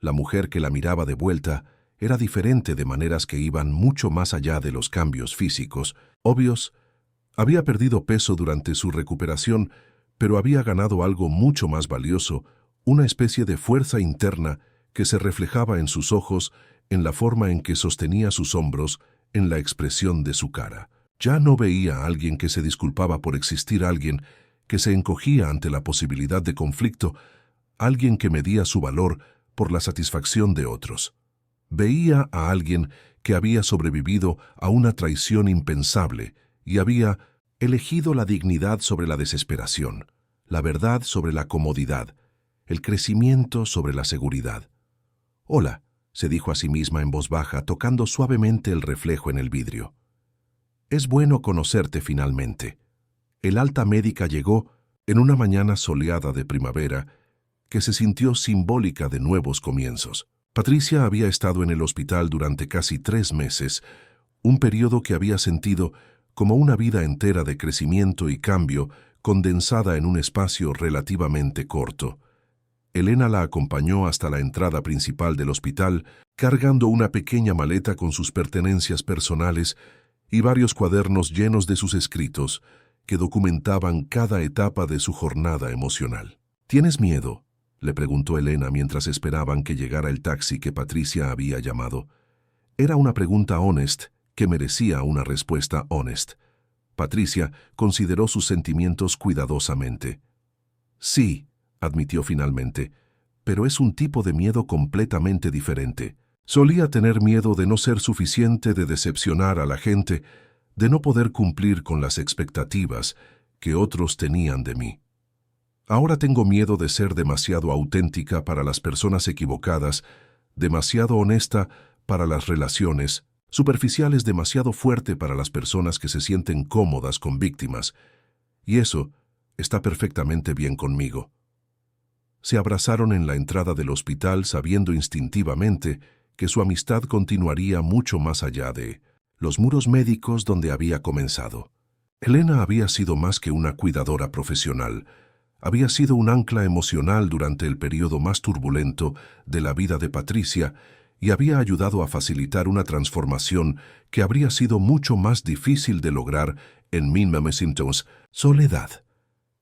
La mujer que la miraba de vuelta era diferente de maneras que iban mucho más allá de los cambios físicos obvios. Había perdido peso durante su recuperación, pero había ganado algo mucho más valioso, una especie de fuerza interna que se reflejaba en sus ojos, en la forma en que sostenía sus hombros, en la expresión de su cara. Ya no veía a alguien que se disculpaba por existir, alguien que se encogía ante la posibilidad de conflicto, alguien que medía su valor por la satisfacción de otros. Veía a alguien que había sobrevivido a una traición impensable y había elegido la dignidad sobre la desesperación, la verdad sobre la comodidad, el crecimiento sobre la seguridad. «Hola», se dijo a sí misma en voz baja, tocando suavemente el reflejo en el vidrio. «Es bueno conocerte finalmente». El alta médica llegó en una mañana soleada de primavera que se sintió simbólica de nuevos comienzos. Patricia había estado en el hospital durante casi 3 meses, un periodo que había sentido como una vida entera de crecimiento y cambio condensada en un espacio relativamente corto. Elena la acompañó hasta la entrada principal del hospital, cargando una pequeña maleta con sus pertenencias personales y varios cuadernos llenos de sus escritos que documentaban cada etapa de su jornada emocional. «¿Tienes miedo?», le preguntó Elena mientras esperaban que llegara el taxi que Patricia había llamado. Era una pregunta honesta que merecía una respuesta honesta. Patricia consideró sus sentimientos cuidadosamente. «Sí», admitió finalmente, «pero es un tipo de miedo completamente diferente. Solía tener miedo de no ser suficiente, de decepcionar a la gente, de no poder cumplir con las expectativas que otros tenían de mí. Ahora tengo miedo de ser demasiado auténtica para las personas equivocadas, demasiado honesta para las relaciones, superficiales, demasiado fuerte para las personas que se sienten cómodas con víctimas. Y eso está perfectamente bien conmigo». Se abrazaron en la entrada del hospital sabiendo instintivamente que su amistad continuaría mucho más allá de los muros médicos donde había comenzado. Elena había sido más que una cuidadora profesional. Había sido un ancla emocional durante el periodo más turbulento de la vida de Patricia y había ayudado a facilitar una transformación que habría sido mucho más difícil de lograr en 1900. Soledad.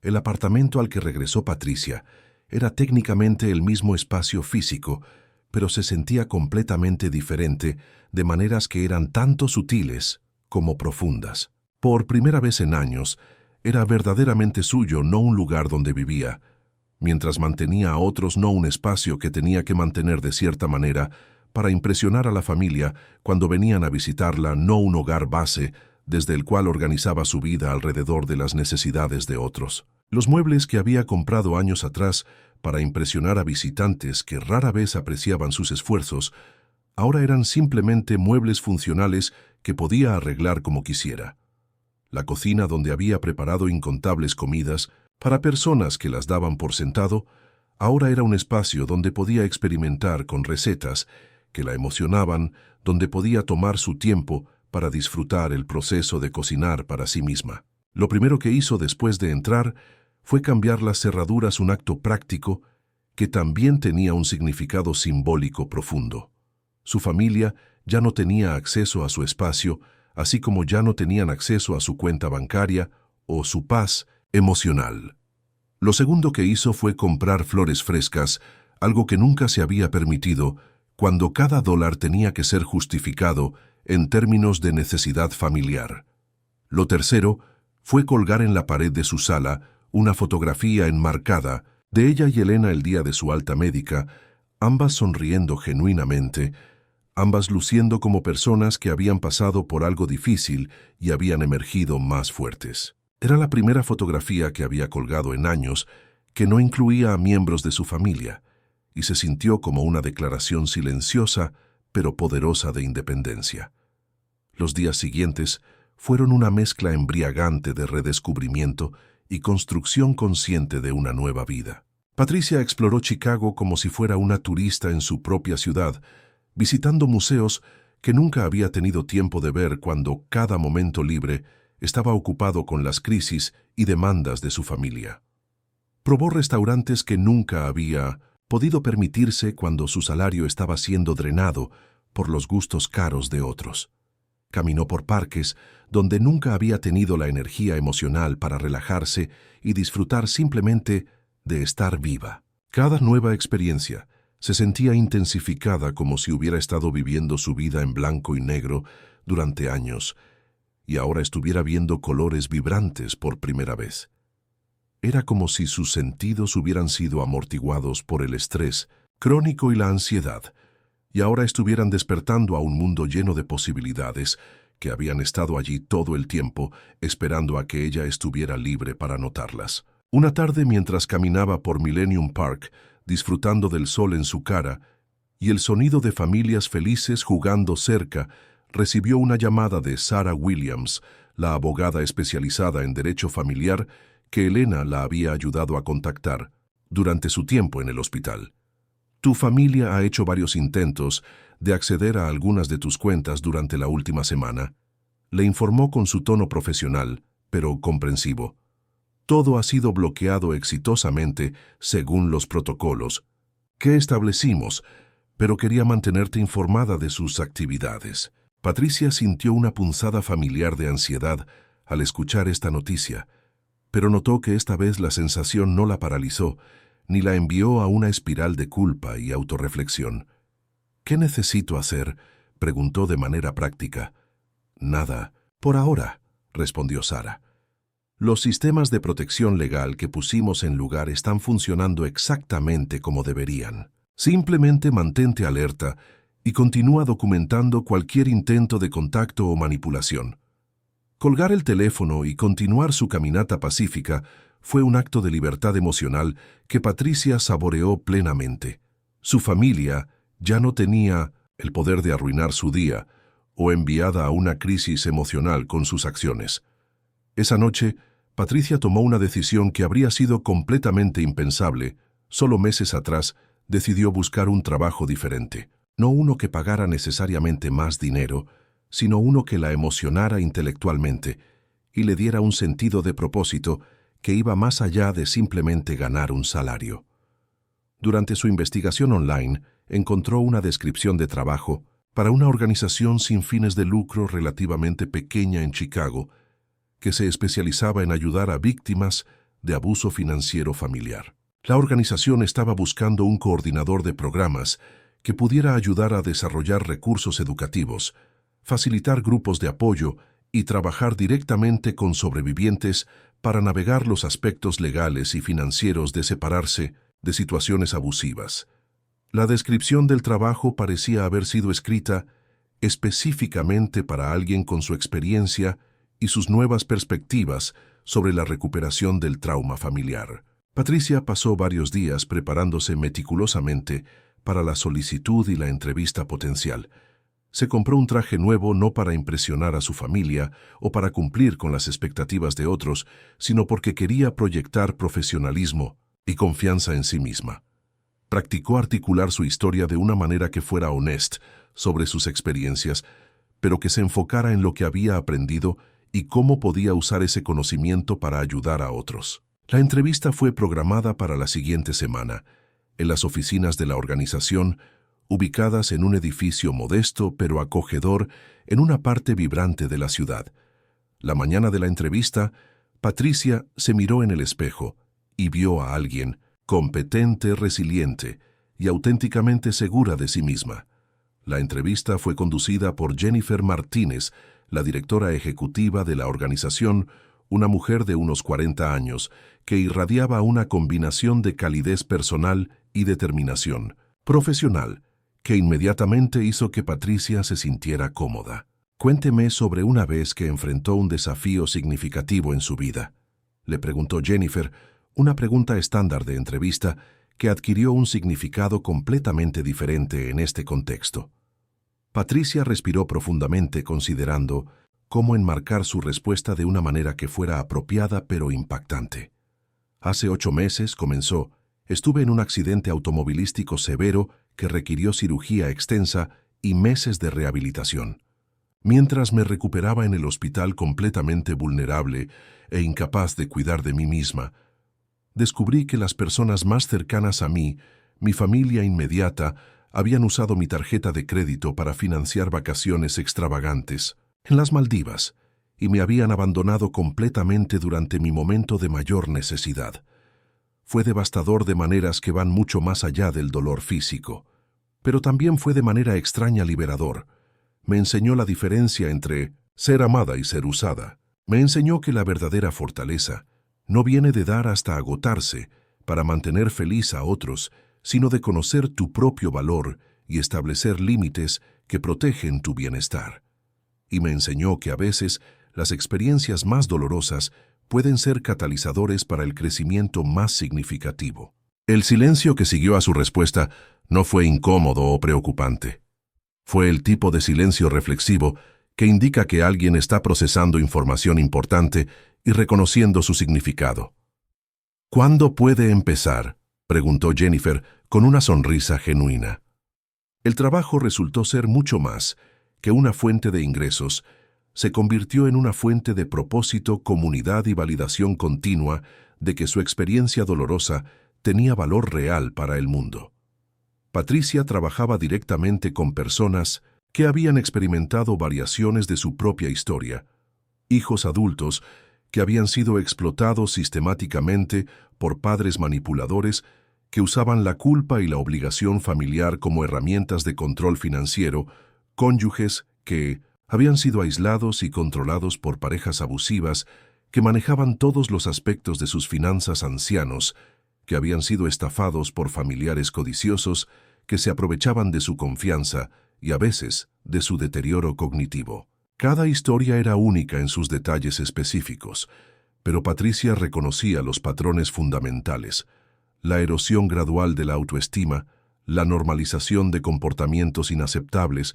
El apartamento al que regresó Patricia era técnicamente el mismo espacio físico, pero se sentía completamente diferente, de maneras que eran tanto sutiles como profundas. Por primera vez en años, era verdaderamente suyo, no un lugar donde vivía. Mientras mantenía a otros, no un espacio que tenía que mantener de cierta manera para impresionar a la familia cuando venían a visitarla, no un hogar base desde el cual organizaba su vida alrededor de las necesidades de otros. Los muebles que había comprado años atrás para impresionar a visitantes que rara vez apreciaban sus esfuerzos, ahora eran simplemente muebles funcionales que podía arreglar como quisiera. La cocina, donde había preparado incontables comidas para personas que las daban por sentado, ahora era un espacio donde podía experimentar con recetas que la emocionaban, donde podía tomar su tiempo para disfrutar el proceso de cocinar para sí misma. Lo primero que hizo después de entrar fue cambiar las cerraduras, un acto práctico que también tenía un significado simbólico profundo. Su familia ya no tenía acceso a su espacio, así como ya no tenían acceso a su cuenta bancaria o su paz emocional. Lo segundo que hizo fue comprar flores frescas, algo que nunca se había permitido, cuando cada dólar tenía que ser justificado en términos de necesidad familiar. Lo tercero fue colgar en la pared de su sala una fotografía enmarcada de ella y Elena el día de su alta médica, ambas sonriendo genuinamente, ambas luciendo como personas que habían pasado por algo difícil y habían emergido más fuertes. Era la primera fotografía que había colgado en años que no incluía a miembros de su familia, y se sintió como una declaración silenciosa pero poderosa de independencia. Los días siguientes fueron una mezcla embriagante de redescubrimiento y construcción consciente de una nueva vida. Patricia exploró Chicago como si fuera una turista en su propia ciudad, visitando museos que nunca había tenido tiempo de ver cuando cada momento libre estaba ocupado con las crisis y demandas de su familia. Probó restaurantes que nunca había podido permitirse cuando su salario estaba siendo drenado por los gustos caros de otros. Caminó por parques donde nunca había tenido la energía emocional para relajarse y disfrutar simplemente de estar viva. Cada nueva experiencia se sentía intensificada como si hubiera estado viviendo su vida en blanco y negro durante años y ahora estuviera viendo colores vibrantes por primera vez. Era como si sus sentidos hubieran sido amortiguados por el estrés crónico y la ansiedad, y ahora estuvieran despertando a un mundo lleno de posibilidades que habían estado allí todo el tiempo esperando a que ella estuviera libre para notarlas. Una tarde, mientras caminaba por Millennium Park, disfrutando del sol en su cara y el sonido de familias felices jugando cerca, recibió una llamada de Sarah Williams, la abogada especializada en derecho familiar que Elena la había ayudado a contactar durante su tiempo en el hospital. Tu familia ha hecho varios intentos de acceder a algunas de tus cuentas durante la última semana, le informó con su tono profesional, pero comprensivo. Todo ha sido bloqueado exitosamente según los protocolos que establecimos, pero quería mantenerte informada de sus actividades. Patricia sintió una punzada familiar de ansiedad al escuchar esta noticia, pero notó que esta vez la sensación no la paralizó, ni la envió a una espiral de culpa y autorreflexión. ¿Qué necesito hacer?, preguntó de manera práctica. Nada, por ahora, respondió Sarah. Los sistemas de protección legal que pusimos en lugar están funcionando exactamente como deberían. Simplemente mantente alerta y continúa documentando cualquier intento de contacto o manipulación. Colgar el teléfono y continuar su caminata pacífica fue un acto de libertad emocional que Patricia saboreó plenamente. Su familia ya no tenía el poder de arruinar su día o enviada a una crisis emocional con sus acciones. Esa noche, Patricia tomó una decisión que habría sido completamente impensable. Solo meses atrás, decidió buscar un trabajo diferente. No uno que pagara necesariamente más dinero, sino uno que la emocionara intelectualmente y le diera un sentido de propósito que iba más allá de simplemente ganar un salario. Durante su investigación online, encontró una descripción de trabajo para una organización sin fines de lucro relativamente pequeña en Chicago, que se especializaba en ayudar a víctimas de abuso financiero familiar. La organización estaba buscando un coordinador de programas que pudiera ayudar a desarrollar recursos educativos, facilitar grupos de apoyo y trabajar directamente con sobrevivientes para navegar los aspectos legales y financieros de separarse de situaciones abusivas. La descripción del trabajo parecía haber sido escrita específicamente para alguien con su experiencia y sus nuevas perspectivas sobre la recuperación del trauma familiar. Patricia pasó varios días preparándose meticulosamente para la solicitud y la entrevista potencial. Se compró un traje nuevo no para impresionar a su familia o para cumplir con las expectativas de otros, sino porque quería proyectar profesionalismo y confianza en sí misma. Practicó articular su historia de una manera que fuera honesta sobre sus experiencias, pero que se enfocara en lo que había aprendido y cómo podía usar ese conocimiento para ayudar a otros. La entrevista fue programada para la siguiente semana, en las oficinas de la organización, ubicadas en un edificio modesto pero acogedor en una parte vibrante de la ciudad. La mañana de la entrevista, Patricia se miró en el espejo y vio a alguien competente, resiliente y auténticamente segura de sí misma. La entrevista fue conducida por Jennifer Martínez, la directora ejecutiva de la organización, una mujer de unos 40 años, que irradiaba una combinación de calidez personal y determinación profesional, que inmediatamente hizo que Patricia se sintiera cómoda. Cuénteme sobre una vez que enfrentó un desafío significativo en su vida, le preguntó Jennifer, una pregunta estándar de entrevista que adquirió un significado completamente diferente en este contexto. Patricia respiró profundamente considerando cómo enmarcar su respuesta de una manera que fuera apropiada pero impactante. Hace 8 meses, comenzó, estuve en un accidente automovilístico severo que requirió cirugía extensa y meses de rehabilitación. Mientras me recuperaba en el hospital completamente vulnerable e incapaz de cuidar de mí misma, descubrí que las personas más cercanas a mí, mi familia inmediata, habían usado mi tarjeta de crédito para financiar vacaciones extravagantes. en las Maldivas, y me habían abandonado completamente durante mi momento de mayor necesidad. Fue devastador de maneras que van mucho más allá del dolor físico, pero también fue de manera extraña liberador. Me enseñó la diferencia entre ser amada y ser usada. Me enseñó que la verdadera fortaleza no viene de dar hasta agotarse para mantener feliz a otros, sino de conocer tu propio valor y establecer límites que protegen tu bienestar. Y me enseñó que a veces las experiencias más dolorosas pueden ser catalizadores para el crecimiento más significativo. El silencio que siguió a su respuesta no fue incómodo o preocupante. Fue el tipo de silencio reflexivo que indica que alguien está procesando información importante y reconociendo su significado. ¿Cuándo puede empezar?, preguntó Jennifer con una sonrisa genuina. El trabajo resultó ser mucho más que una fuente de ingresos. Se convirtió en una fuente de propósito, comunidad y validación continua de que su experiencia dolorosa tenía valor real para el mundo. Patricia trabajaba directamente con personas que habían experimentado variaciones de su propia historia, hijos adultos que habían sido explotados sistemáticamente por padres manipuladores que usaban la culpa y la obligación familiar como herramientas de control financiero, cónyuges que habían sido aislados y controlados por parejas abusivas que manejaban todos los aspectos de sus finanzas, ancianos que habían sido estafados por familiares codiciosos que se aprovechaban de su confianza y a veces de su deterioro cognitivo. Cada historia era única en sus detalles específicos, pero Patricia reconocía los patrones fundamentales: la erosión gradual de la autoestima, la normalización de comportamientos inaceptables,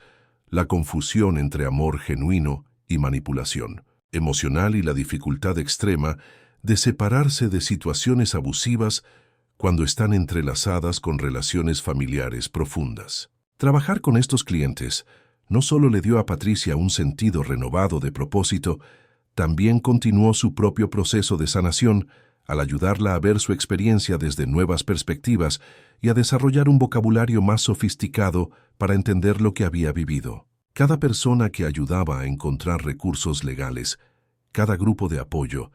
la confusión entre amor genuino y manipulación emocional y la dificultad extrema de separarse de situaciones abusivas cuando están entrelazadas con relaciones familiares profundas. Trabajar con estos clientes no solo le dio a Patricia un sentido renovado de propósito, también continuó su propio proceso de sanación al ayudarla a ver su experiencia desde nuevas perspectivas y a desarrollar un vocabulario más sofisticado para entender lo que había vivido. Cada persona que ayudaba a encontrar recursos legales, cada grupo de apoyo,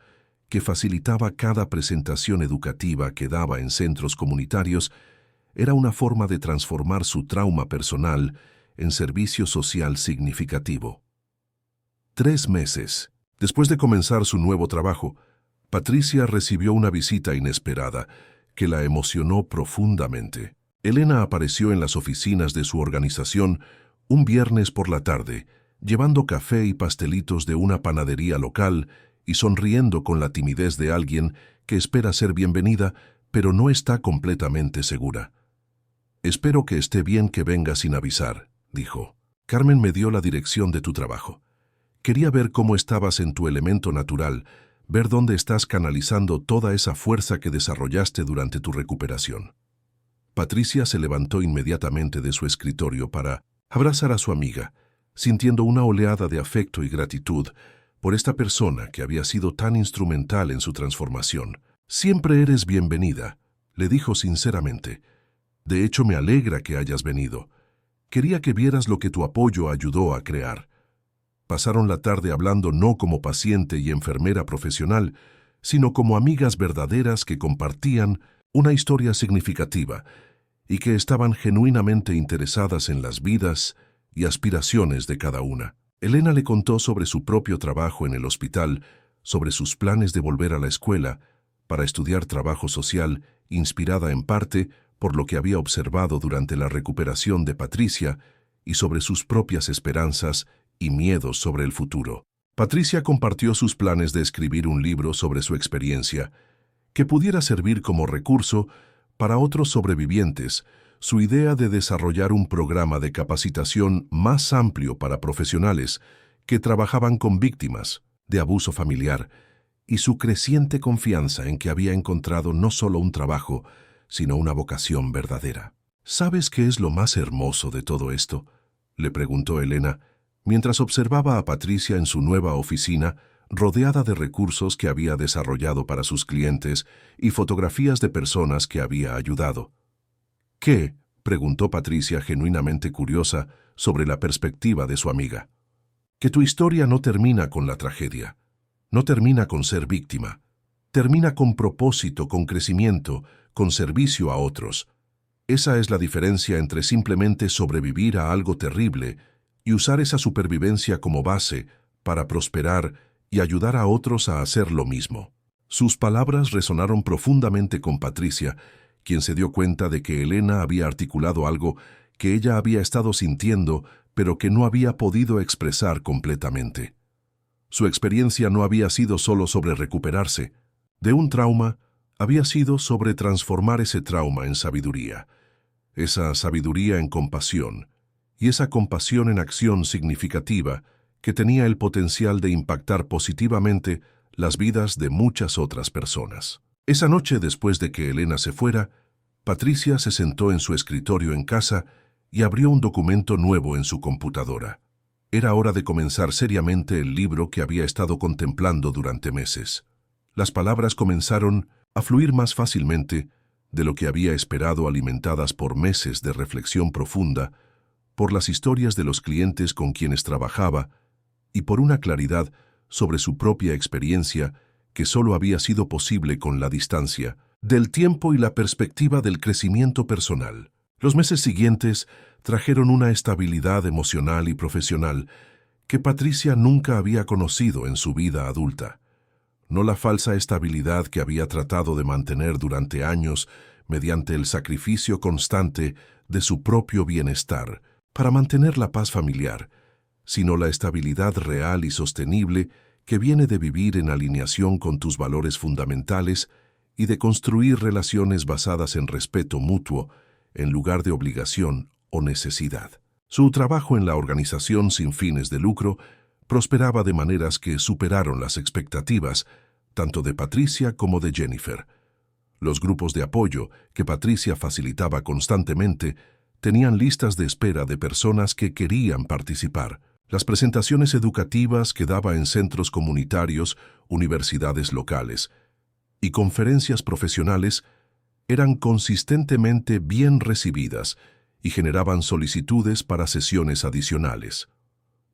que facilitaba cada presentación educativa que daba en centros comunitarios, era una forma de transformar su trauma personal en servicio social significativo. 3 meses después de comenzar su nuevo trabajo, Patricia recibió una visita inesperada que la emocionó profundamente. Elena apareció en las oficinas de su organización un viernes por la tarde, llevando café y pastelitos de una panadería local y sonriendo con la timidez de alguien que espera ser bienvenida, pero no está completamente segura. «Espero que esté bien que venga sin avisar», dijo. «Carmen me dio la dirección de tu trabajo. Quería ver cómo estabas en tu elemento natural, ver dónde estás canalizando toda esa fuerza que desarrollaste durante tu recuperación». Patricia se levantó inmediatamente de su escritorio para abrazar a su amiga, sintiendo una oleada de afecto y gratitud por esta persona que había sido tan instrumental en su transformación. «Siempre eres bienvenida», le dijo sinceramente. «De hecho, me alegra que hayas venido. Quería que vieras lo que tu apoyo ayudó a crear». Pasaron la tarde hablando no como paciente y enfermera profesional, sino como amigas verdaderas que compartían una historia significativa y que estaban genuinamente interesadas en las vidas y aspiraciones de cada una. Elena le contó sobre su propio trabajo en el hospital, sobre sus planes de volver a la escuela para estudiar trabajo social, inspirada en parte por lo que había observado durante la recuperación de Patricia, y sobre sus propias esperanzas y miedos sobre el futuro. Patricia compartió sus planes de escribir un libro sobre su experiencia, que pudiera servir como recurso para otros sobrevivientes, su idea de desarrollar un programa de capacitación más amplio para profesionales que trabajaban con víctimas de abuso familiar, y su creciente confianza en que había encontrado no solo un trabajo, sino una vocación verdadera. «¿Sabes qué es lo más hermoso de todo esto?», le preguntó Elena, mientras observaba a Patricia en su nueva oficina, rodeada de recursos que había desarrollado para sus clientes y fotografías de personas que había ayudado. «¿Qué?», preguntó Patricia, genuinamente curiosa sobre la perspectiva de su amiga. que tu historia no termina con la tragedia, no termina con ser víctima, termina con propósito, con crecimiento, con servicio a otros. Esa es la diferencia entre simplemente sobrevivir a algo terrible y usar esa supervivencia como base para prosperar y ayudar a otros a hacer lo mismo. Sus palabras resonaron profundamente con Patricia, quien se dio cuenta de que Elena había articulado algo que ella había estado sintiendo, pero que no había podido expresar completamente. Su experiencia no había sido solo sobre recuperarse de un trauma, había sido sobre transformar ese trauma en sabiduría, esa sabiduría en compasión, y esa compasión en acción significativa que tenía el potencial de impactar positivamente las vidas de muchas otras personas. Esa noche, después de que Elena se fuera, Patricia se sentó en su escritorio en casa y abrió un documento nuevo en su computadora. Era hora de comenzar seriamente el libro que había estado contemplando durante meses. Las palabras comenzaron a fluir más fácilmente de lo que había esperado, alimentadas por meses de reflexión profunda, por las historias de los clientes con quienes trabajaba y por una claridad sobre su propia experiencia que solo había sido posible con la distancia, del tiempo y la perspectiva del crecimiento personal. Los meses siguientes trajeron una estabilidad emocional y profesional que Patricia nunca había conocido en su vida adulta. No la falsa estabilidad que había tratado de mantener durante años mediante el sacrificio constante de su propio bienestar para mantener la paz familiar, sino la estabilidad real y sostenible que viene de vivir en alineación con tus valores fundamentales y de construir relaciones basadas en respeto mutuo en lugar de obligación o necesidad. Su trabajo en la organización sin fines de lucro prosperaba de maneras que superaron las expectativas tanto de Patricia como de Jennifer. Los grupos de apoyo que Patricia facilitaba constantemente tenían listas de espera de personas que querían participar. Las presentaciones educativas que daba en centros comunitarios, universidades locales y conferencias profesionales eran consistentemente bien recibidas y generaban solicitudes para sesiones adicionales.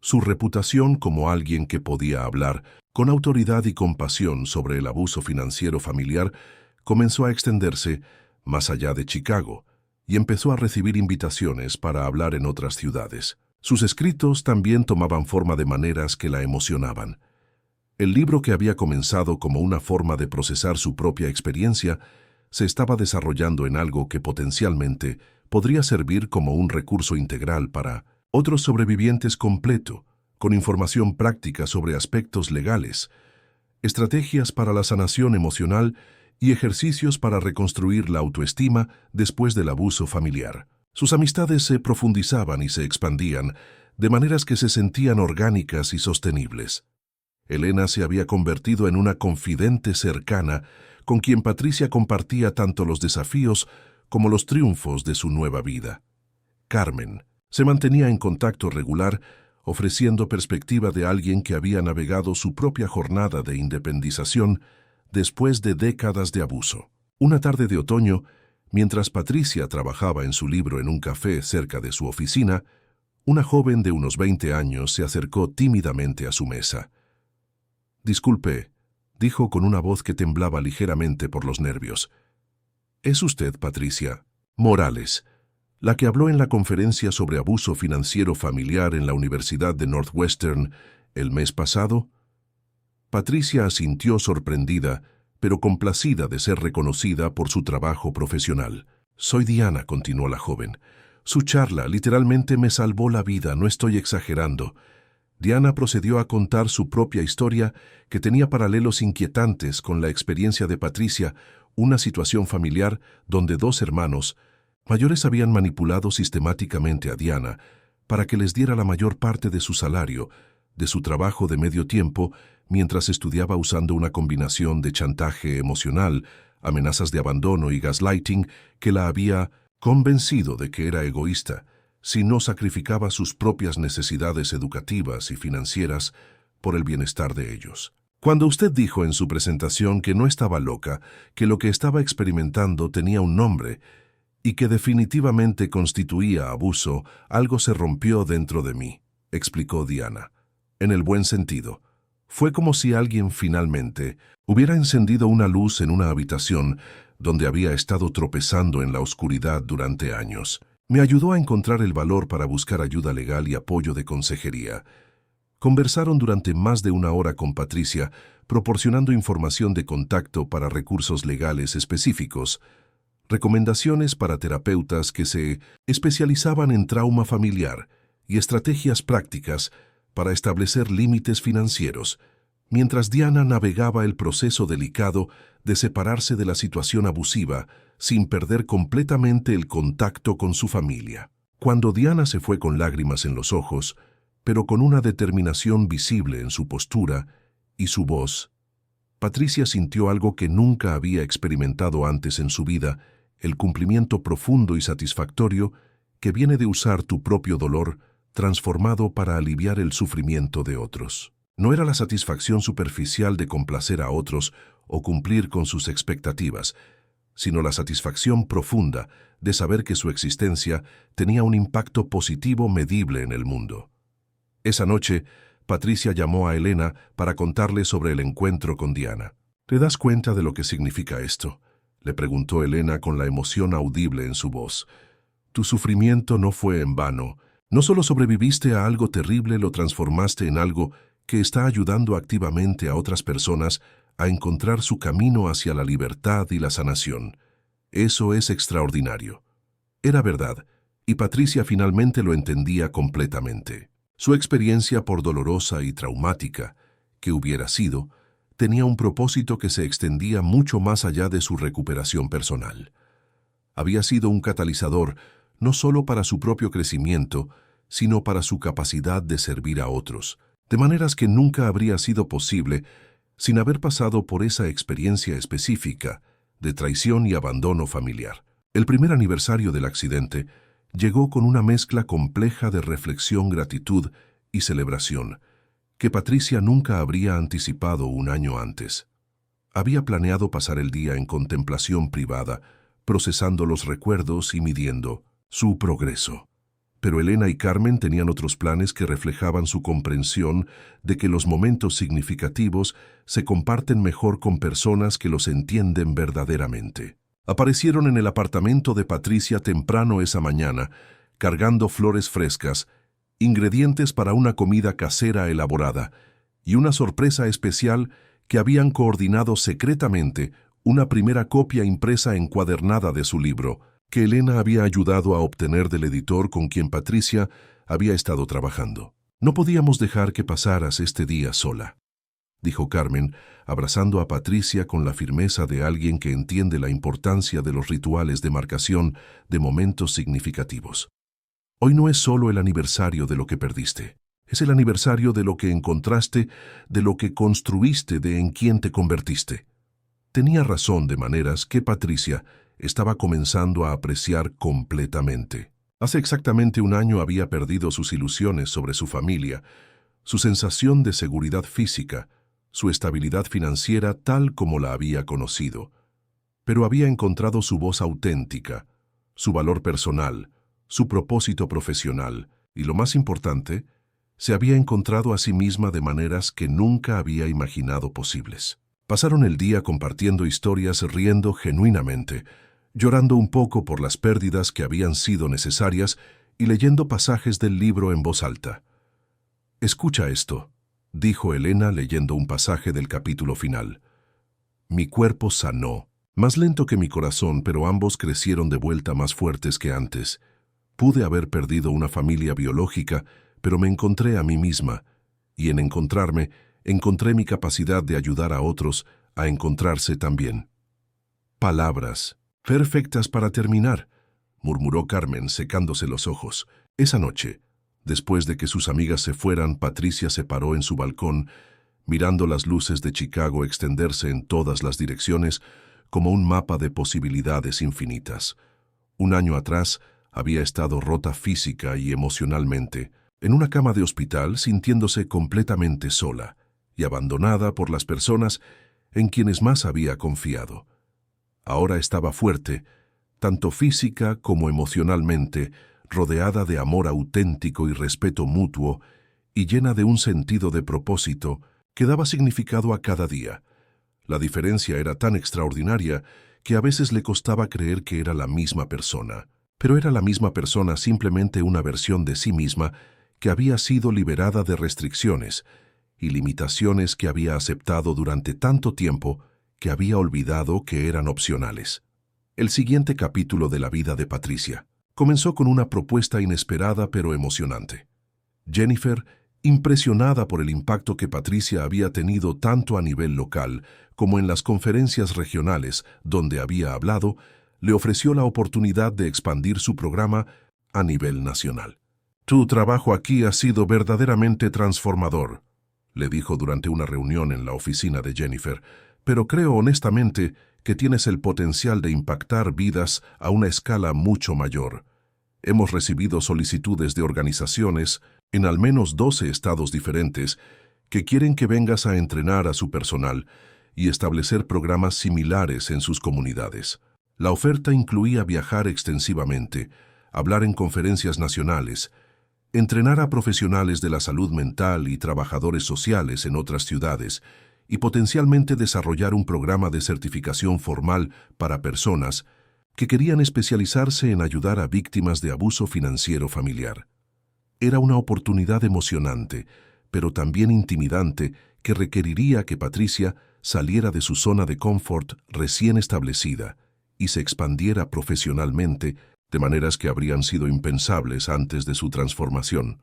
Su reputación como alguien que podía hablar con autoridad y compasión sobre el abuso financiero familiar comenzó a extenderse más allá de Chicago y empezó a recibir invitaciones para hablar en otras ciudades. Sus escritos también tomaban forma de maneras que la emocionaban. El libro, que había comenzado como una forma de procesar su propia experiencia, se estaba desarrollando en algo que potencialmente podría servir como un recurso integral para otros sobrevivientes completo, con información práctica sobre aspectos legales, estrategias para la sanación emocional y ejercicios para reconstruir la autoestima después del abuso familiar. Sus amistades se profundizaban y se expandían, de maneras que se sentían orgánicas y sostenibles. Elena se había convertido en una confidente cercana con quien Patricia compartía tanto los desafíos como los triunfos de su nueva vida. Carmen se mantenía en contacto regular, ofreciendo perspectiva de alguien que había navegado su propia jornada de independización después de décadas de abuso. Una tarde de otoño, mientras Patricia trabajaba en su libro en un café cerca de su oficina, una joven de unos 20 años se acercó tímidamente a su mesa. «Disculpe», dijo con una voz que temblaba ligeramente por los nervios. «¿Es usted Patricia Morales, la que habló en la conferencia sobre abuso financiero familiar en la Universidad de Northwestern el mes pasado?» Patricia asintió sorprendida, pero complacida de ser reconocida por su trabajo profesional. «Soy Diana», continuó la joven. «Su charla literalmente me salvó la vida, no estoy exagerando». Diana procedió a contar su propia historia, que tenía paralelos inquietantes con la experiencia de Patricia, una situación familiar donde dos hermanos mayores habían manipulado sistemáticamente a Diana para que les diera la mayor parte de su salario, de su trabajo de medio tiempo, mientras estudiaba, usando una combinación de chantaje emocional, amenazas de abandono y gaslighting que la había convencido de que era egoísta si no sacrificaba sus propias necesidades educativas y financieras por el bienestar de ellos. Cuando usted dijo en su presentación que no estaba loca, que lo que estaba experimentando tenía un nombre y que definitivamente constituía abuso, algo se rompió dentro de mí, explicó Diana. en el buen sentido. Fue como si alguien finalmente hubiera encendido una luz en una habitación donde había estado tropezando en la oscuridad durante años. Me ayudó a encontrar el valor para buscar ayuda legal y apoyo de consejería. Conversaron durante más de una hora con Patricia, proporcionando información de contacto para recursos legales específicos, recomendaciones para terapeutas que se especializaban en trauma familiar y estrategias prácticas para establecer límites financieros, mientras Diana navegaba el proceso delicado de separarse de la situación abusiva sin perder completamente el contacto con su familia. Cuando Diana se fue con lágrimas en los ojos, pero con una determinación visible en su postura y su voz, Patricia sintió algo que nunca había experimentado antes en su vida, el cumplimiento profundo y satisfactorio que viene de usar tu propio dolor transformado para aliviar el sufrimiento de otros. No era la satisfacción superficial de complacer a otros o cumplir con sus expectativas, sino la satisfacción profunda de saber que su existencia tenía un impacto positivo medible en el mundo. Esa noche, Patricia llamó a Elena para contarle sobre el encuentro con Diana. ¿Te das cuenta de lo que significa esto?, le preguntó Elena con la emoción audible en su voz. Tu sufrimiento no fue en vano. No solo sobreviviste a algo terrible, lo transformaste en algo que está ayudando activamente a otras personas a encontrar su camino hacia la libertad y la sanación. Eso es extraordinario. Era verdad, y Patricia finalmente lo entendía completamente. Su experiencia, por dolorosa y traumática que hubiera sido, tenía un propósito que se extendía mucho más allá de su recuperación personal. Había sido un catalizador no solo para su propio crecimiento, sino para su capacidad de servir a otros, de maneras que nunca habría sido posible sin haber pasado por esa experiencia específica de traición y abandono familiar. El primer aniversario del accidente llegó con una mezcla compleja de reflexión, gratitud y celebración, que Patricia nunca habría anticipado un año antes. Había planeado pasar el día en contemplación privada, procesando los recuerdos y midiendo su progreso. Pero Elena y Carmen tenían otros planes que reflejaban su comprensión de que los momentos significativos se comparten mejor con personas que los entienden verdaderamente. Aparecieron en el apartamento de Patricia temprano esa mañana, cargando flores frescas, ingredientes para una comida casera elaborada y una sorpresa especial que habían coordinado secretamente, una primera copia impresa encuadernada de su libro, que Elena había ayudado a obtener del editor con quien Patricia había estado trabajando. No podíamos dejar que pasaras este día sola, dijo Carmen, abrazando a Patricia con la firmeza de alguien que entiende la importancia de los rituales de marcación de momentos significativos. Hoy no es solo el aniversario de lo que perdiste, es el aniversario de lo que encontraste, de lo que construiste, de en quién te convertiste. Tenía razón de maneras que Patricia estaba comenzando a apreciar completamente. Hace exactamente un año había perdido sus ilusiones sobre su familia, su sensación de seguridad física, su estabilidad financiera tal como la había conocido. Pero había encontrado su voz auténtica, su valor personal, su propósito profesional y, lo más importante, se había encontrado a sí misma de maneras que nunca había imaginado posibles. Pasaron el día compartiendo historias, riendo genuinamente, llorando un poco por las pérdidas que habían sido necesarias y leyendo pasajes del libro en voz alta. «Escucha esto», dijo Elena leyendo un pasaje del capítulo final. «Mi cuerpo sanó, más lento que mi corazón, pero ambos crecieron de vuelta más fuertes que antes. Pude haber perdido una familia biológica, pero me encontré a mí misma, y en encontrarme, encontré mi capacidad de ayudar a otros a encontrarse también». «Palabras perfectas para terminar», murmuró Carmen secándose los ojos. Esa noche, después de que sus amigas se fueran, Patricia se paró en su balcón, mirando las luces de Chicago extenderse en todas las direcciones como un mapa de posibilidades infinitas. Un año atrás, había estado rota física y emocionalmente, en una cama de hospital, sintiéndose completamente sola y abandonada por las personas en quienes más había confiado. Ahora estaba fuerte, tanto física como emocionalmente, rodeada de amor auténtico y respeto mutuo, y llena de un sentido de propósito que daba significado a cada día. La diferencia era tan extraordinaria que a veces le costaba creer que era la misma persona, pero era la misma persona, simplemente una versión de sí misma que había sido liberada de restricciones y limitaciones que había aceptado durante tanto tiempo que había olvidado que eran opcionales. El siguiente capítulo de la vida de Patricia comenzó con una propuesta inesperada pero emocionante. Jennifer, impresionada por el impacto que Patricia había tenido tanto a nivel local como en las conferencias regionales donde había hablado, le ofreció la oportunidad de expandir su programa a nivel nacional. «Tu trabajo aquí ha sido verdaderamente transformador», le dijo durante una reunión en la oficina de Jennifer, «pero creo honestamente que tienes el potencial de impactar vidas a una escala mucho mayor. Hemos recibido solicitudes de organizaciones en al menos 12 estados diferentes que quieren que vengas a entrenar a su personal y establecer programas similares en sus comunidades. La oferta incluía viajar extensivamente, hablar en conferencias nacionales, entrenar a profesionales de la salud mental y trabajadores sociales en otras ciudades y potencialmente desarrollar un programa de certificación formal para personas que querían especializarse en ayudar a víctimas de abuso financiero familiar. Era una oportunidad emocionante, pero también intimidante, que requeriría que Patricia saliera de su zona de confort recién establecida y se expandiera profesionalmente de maneras que habrían sido impensables antes de su transformación.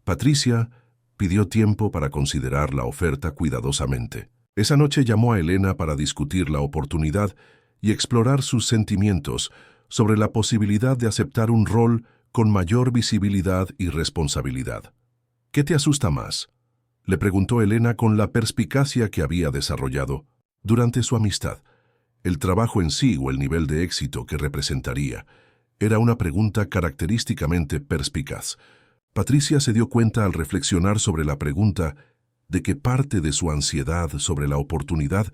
Patricia pidió tiempo para considerar la oferta cuidadosamente. Esa noche llamó a Elena para discutir la oportunidad y explorar sus sentimientos sobre la posibilidad de aceptar un rol con mayor visibilidad y responsabilidad. «¿Qué te asusta más?», le preguntó Elena con la perspicacia que había desarrollado durante su amistad. ¿El trabajo en sí o el nivel de éxito que representaría? Era una pregunta característicamente perspicaz. Patricia se dio cuenta al reflexionar sobre la pregunta de que parte de su ansiedad sobre la oportunidad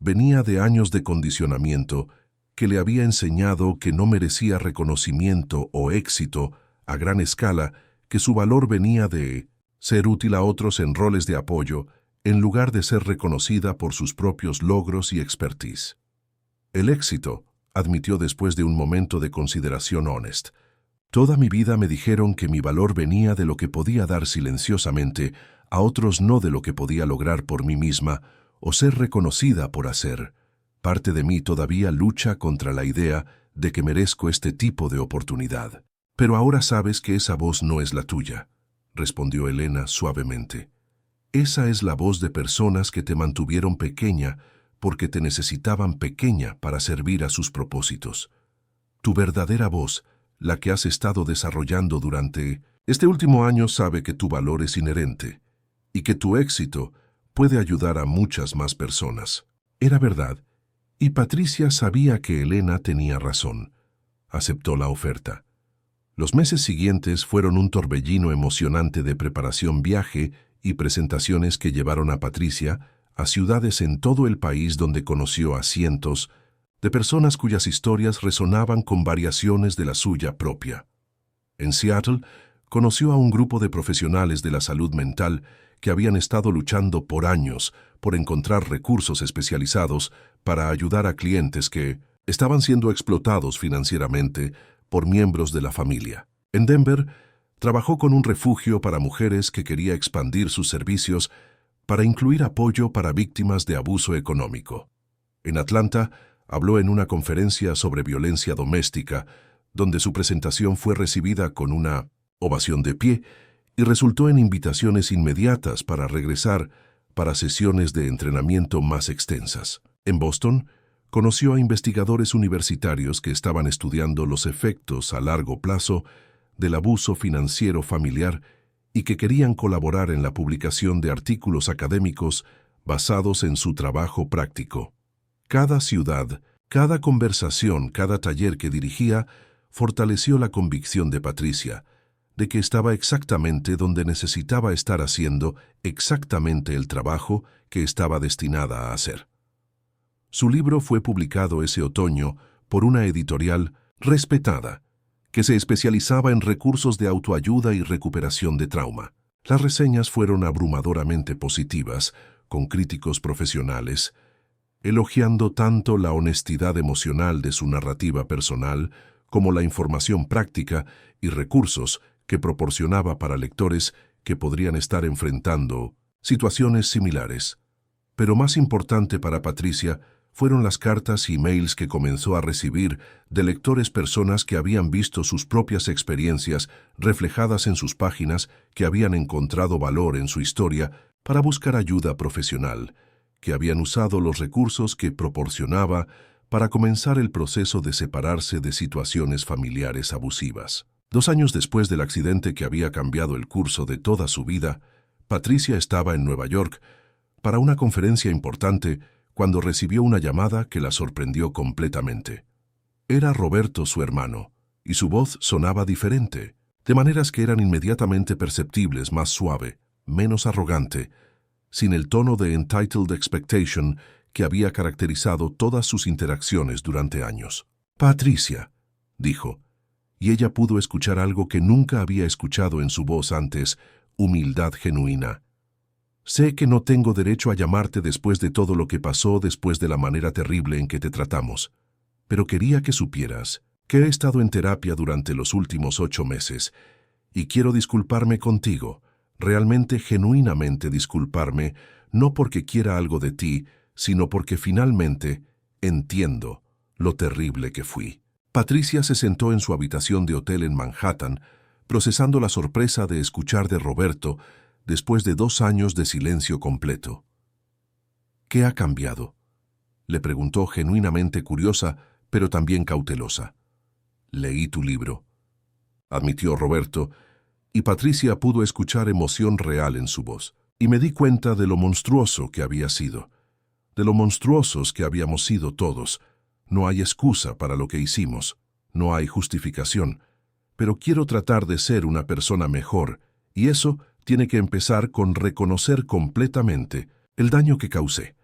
venía de años de condicionamiento que le había enseñado que no merecía reconocimiento o éxito a gran escala, que su valor venía de ser útil a otros en roles de apoyo, en lugar de ser reconocida por sus propios logros y expertise. «El éxito», admitió después de un momento de consideración honesta. «Toda mi vida me dijeron que mi valor venía de lo que podía dar silenciosamente a otros, no de lo que podía lograr por mí misma o ser reconocida por hacer. Parte de mí todavía lucha contra la idea de que merezco este tipo de oportunidad. Pero ahora sabes que esa voz no es la tuya», respondió Elena suavemente. «Esa es la voz de personas que te mantuvieron pequeña porque te necesitaban pequeña para servir a sus propósitos. Tu verdadera voz, la que has estado desarrollando durante este último año, sabe que tu valor es inherente y que tu éxito puede ayudar a muchas más personas». Era verdad, y Patricia sabía que Elena tenía razón. Aceptó la oferta. Los meses siguientes fueron un torbellino emocionante de preparación, viaje y presentaciones que llevaron a Patricia a ciudades en todo el país donde conoció a cientos de personas cuyas historias resonaban con variaciones de la suya propia. En Seattle, conoció a un grupo de profesionales de la salud mental que habían estado luchando por años por encontrar recursos especializados para ayudar a clientes que estaban siendo explotados financieramente por miembros de la familia. En Denver, trabajó con un refugio para mujeres que quería expandir sus servicios para incluir apoyo para víctimas de abuso económico. En Atlanta, habló en una conferencia sobre violencia doméstica, donde su presentación fue recibida con una ovación de pie y resultó en invitaciones inmediatas para regresar para sesiones de entrenamiento más extensas. En Boston, conoció a investigadores universitarios que estaban estudiando los efectos a largo plazo del abuso financiero familiar y que querían colaborar en la publicación de artículos académicos basados en su trabajo práctico. Cada ciudad, cada conversación, cada taller que dirigía fortaleció la convicción de Patricia de que estaba exactamente donde necesitaba estar, haciendo exactamente el trabajo que estaba destinada a hacer. Su libro fue publicado ese otoño por una editorial respetada, que se especializaba en recursos de autoayuda y recuperación de trauma. Las reseñas fueron abrumadoramente positivas, con críticos profesionales, elogiando tanto la honestidad emocional de su narrativa personal como la información práctica y recursos que proporcionaba para lectores que podrían estar enfrentando situaciones similares. Pero más importante para Patricia fueron las cartas y mails que comenzó a recibir de lectores, personas que habían visto sus propias experiencias reflejadas en sus páginas, que habían encontrado valor en su historia para buscar ayuda profesional, que habían usado los recursos que proporcionaba para comenzar el proceso de separarse de situaciones familiares abusivas. 2 años después del accidente que había cambiado el curso de toda su vida, Patricia estaba en Nueva York para una conferencia importante cuando recibió una llamada que la sorprendió completamente. Era Roberto, su hermano, y su voz sonaba diferente, de maneras que eran inmediatamente perceptibles, más suave, menos arrogante, sin el tono de entitled expectation que había caracterizado todas sus interacciones durante años. «Patricia», dijo, y ella pudo escuchar algo que nunca había escuchado en su voz antes: humildad genuina. «Sé que no tengo derecho a llamarte después de todo lo que pasó, después de la manera terrible en que te tratamos, pero quería que supieras que he estado en terapia durante los últimos 8 meses y quiero disculparme contigo, realmente, genuinamente disculparme, no porque quiera algo de ti, sino porque finalmente entiendo lo terrible que fui». Patricia se sentó en su habitación de hotel en Manhattan, procesando la sorpresa de escuchar de Roberto después de 2 años de silencio completo. «¿Qué ha cambiado?», le preguntó, genuinamente curiosa, pero también cautelosa. «Leí tu libro», admitió Roberto, y Patricia pudo escuchar emoción real en su voz. «Y me di cuenta de lo monstruoso que había sido, de lo monstruosos que habíamos sido todos. No hay excusa para lo que hicimos, no hay justificación, pero quiero tratar de ser una persona mejor, y eso tiene que empezar con reconocer completamente el daño que causé».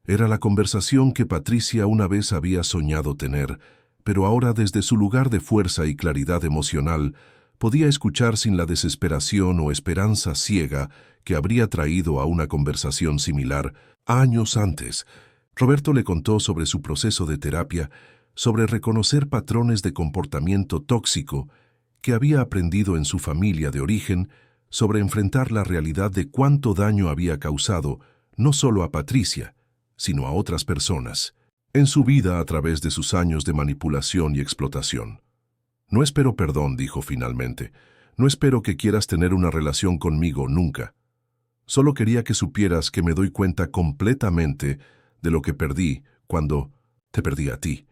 Era la conversación que Patricia una vez había soñado tener, pero ahora, desde su lugar de fuerza y claridad emocional, podía escuchar sin la desesperación o esperanza ciega que habría traído a una conversación similar años antes. Roberto le contó sobre su proceso de terapia, sobre reconocer patrones de comportamiento tóxico que había aprendido en su familia de origen, sobre enfrentar la realidad de cuánto daño había causado no solo a Patricia, sino a otras personas en su vida a través de sus años de manipulación y explotación. «No espero perdón», dijo finalmente. «No espero que quieras tener una relación conmigo nunca. Solo quería que supieras que me doy cuenta completamente de lo que perdí cuando te perdí a ti.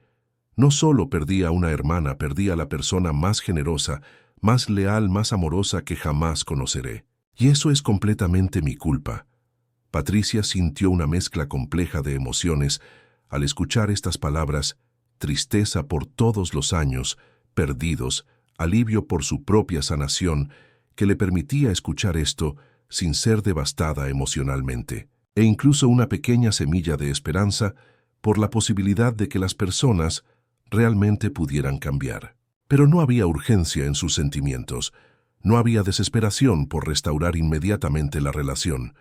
No solo perdí a una hermana, perdí a la persona más generosa, más leal, más amorosa que jamás conoceré. Y eso es completamente mi culpa». Patricia sintió una mezcla compleja de emociones al escuchar estas palabras: tristeza por todos los años perdidos, alivio por su propia sanación, que le permitía escuchar esto sin ser devastada emocionalmente, e incluso una pequeña semilla de esperanza por la posibilidad de que las personas realmente pudieran cambiar. Pero no había urgencia en sus sentimientos, no había desesperación por restaurar inmediatamente la relación.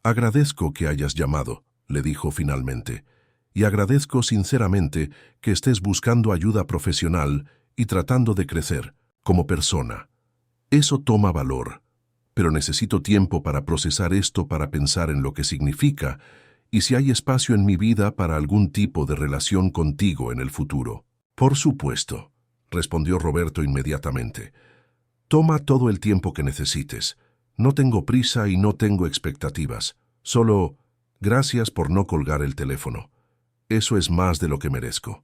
«Agradezco que hayas llamado», le dijo finalmente, «y agradezco sinceramente que estés buscando ayuda profesional y tratando de crecer como persona. Eso toma valor, pero necesito tiempo para procesar esto, para pensar en lo que significa y si hay espacio en mi vida para algún tipo de relación contigo en el futuro». «Por supuesto», respondió Roberto inmediatamente. «Toma todo el tiempo que necesites. No tengo prisa y no tengo expectativas. Solo gracias por no colgar el teléfono. Eso es más de lo que merezco».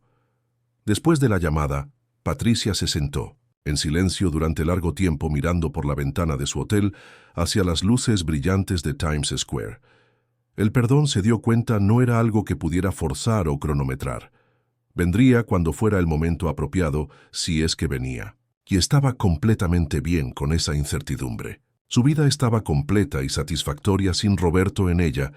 Después de la llamada, Patricia se sentó, en silencio durante largo tiempo, mirando por la ventana de su hotel hacia las luces brillantes de Times Square. El perdón, se dio cuenta, no era algo que pudiera forzar o cronometrar. Vendría cuando fuera el momento apropiado, si es que venía. Y estaba completamente bien con esa incertidumbre. Su vida estaba completa y satisfactoria sin Roberto en ella,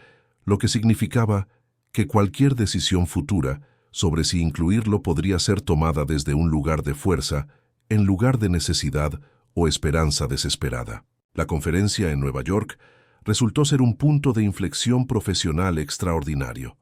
lo que significaba que cualquier decisión futura sobre si incluirlo podría ser tomada desde un lugar de fuerza, en lugar de necesidad o esperanza desesperada. La conferencia en Nueva York resultó ser un punto de inflexión profesional extraordinario.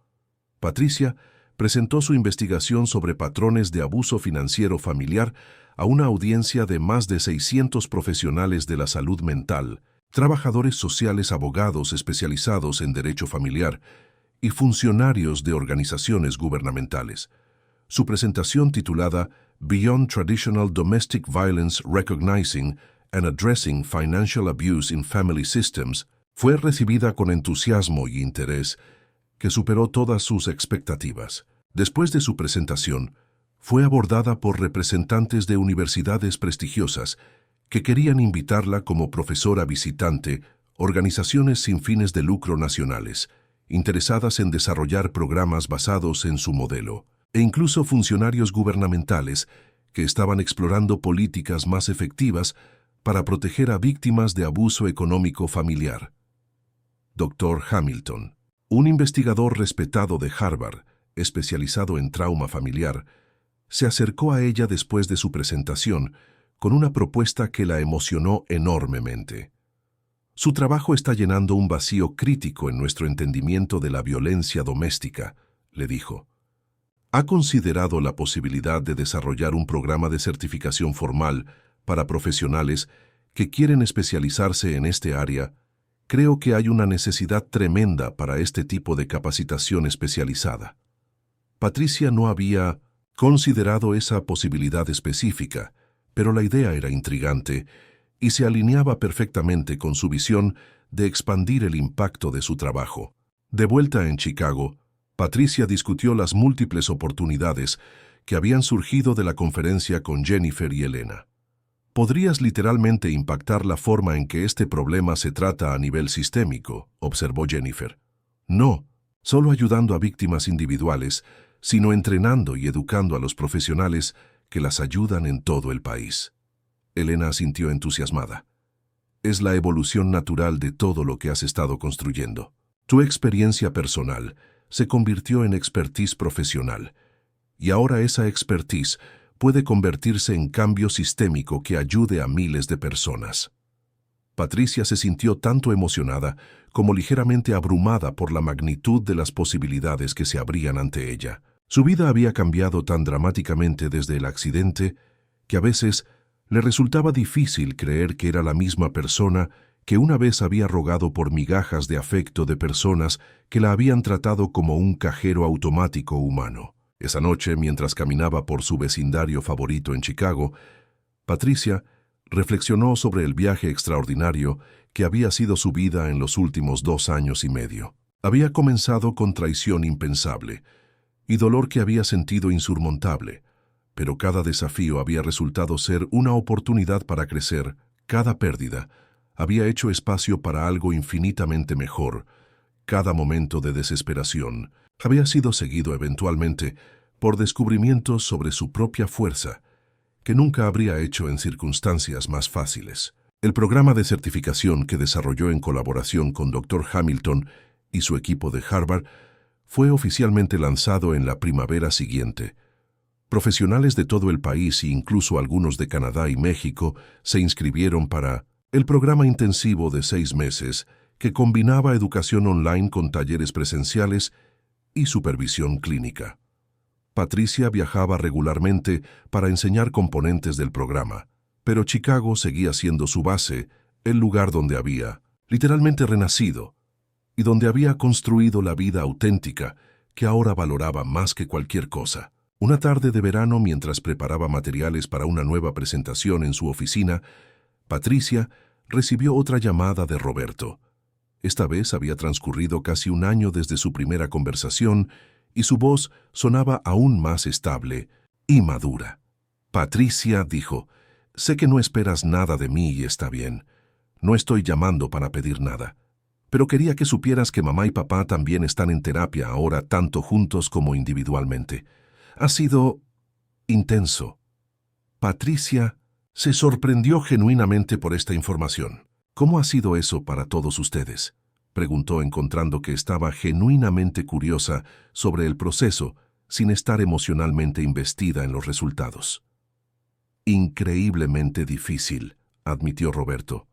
Patricia presentó su investigación sobre patrones de abuso financiero familiar a una audiencia de más de 600 profesionales de la salud mental, trabajadores sociales, abogados especializados en derecho familiar y funcionarios de organizaciones gubernamentales. Su presentación, titulada Beyond Traditional Domestic Violence: Recognizing and Addressing Financial Abuse in Family Systems, fue recibida con entusiasmo y interés que superó todas sus expectativas. Después de su presentación, fue abordada por representantes de universidades prestigiosas que querían invitarla como profesora visitante, organizaciones sin fines de lucro nacionales, interesadas en desarrollar programas basados en su modelo, e incluso funcionarios gubernamentales que estaban explorando políticas más efectivas para proteger a víctimas de abuso económico familiar. Dr. Hamilton, un investigador respetado de Harvard, especializado en trauma familiar, se acercó a ella después de su presentación con una propuesta que la emocionó enormemente. Su trabajo está llenando un vacío crítico en nuestro entendimiento de la violencia doméstica, le dijo. ¿Ha considerado la posibilidad de desarrollar un programa de certificación formal para profesionales que quieren especializarse en este área? Creo que hay una necesidad tremenda para este tipo de capacitación especializada. Patricia no había considerado esa posibilidad específica, pero la idea era intrigante y se alineaba perfectamente con su visión de expandir el impacto de su trabajo. De vuelta en Chicago, Patricia discutió las múltiples oportunidades que habían surgido de la conferencia con Jennifer y Elena. «Podrías literalmente impactar la forma en que este problema se trata a nivel sistémico», observó Jennifer. «No, solo ayudando a víctimas individuales, sino entrenando y educando a los profesionales que las ayudan en todo el país». Elena asintió entusiasmada. «Es la evolución natural de todo lo que has estado construyendo. Tu experiencia personal se convirtió en expertise profesional, y ahora esa expertise puede convertirse en cambio sistémico que ayude a miles de personas». Patricia se sintió tanto emocionada como ligeramente abrumada por la magnitud de las posibilidades que se abrían ante ella. Su vida había cambiado tan dramáticamente desde el accidente que a veces le resultaba difícil creer que era la misma persona que una vez había rogado por migajas de afecto de personas que la habían tratado como un cajero automático humano. Esa noche, mientras caminaba por su vecindario favorito en Chicago, Patricia reflexionó sobre el viaje extraordinario que había sido su vida en los últimos 2 años y medio. Había comenzado con traición impensable y dolor que había sentido insurmontable, pero cada desafío había resultado ser una oportunidad para crecer. Cada pérdida había hecho espacio para algo infinitamente mejor. Cada momento de desesperación había sido seguido eventualmente por descubrimientos sobre su propia fuerza, que nunca habría hecho en circunstancias más fáciles. El programa de certificación que desarrolló en colaboración con Dr. Hamilton y su equipo de Harvard fue oficialmente lanzado en la primavera siguiente. Profesionales de todo el país e incluso algunos de Canadá y México se inscribieron para el programa intensivo de 6 meses que combinaba educación online con talleres presenciales y supervisión clínica. Patricia viajaba regularmente para enseñar componentes del programa, pero Chicago seguía siendo su base, el lugar donde había literalmente renacido y donde había construido la vida auténtica que ahora valoraba más que cualquier cosa. Una tarde de verano, mientras preparaba materiales para una nueva presentación en su oficina, Patricia recibió otra llamada de Roberto. Esta vez había transcurrido casi 1 año desde su primera conversación y su voz sonaba aún más estable y madura. «Patricia», dijo, «sé que no esperas nada de mí y está bien. No estoy llamando para pedir nada. Pero quería que supieras que mamá y papá también están en terapia ahora, tanto juntos como individualmente. Ha sido intenso». Patricia se sorprendió genuinamente por esta información. «¿Cómo ha sido eso para todos ustedes?», preguntó, encontrando que estaba genuinamente curiosa sobre el proceso, sin estar emocionalmente investida en los resultados. «Increíblemente difícil», admitió Roberto.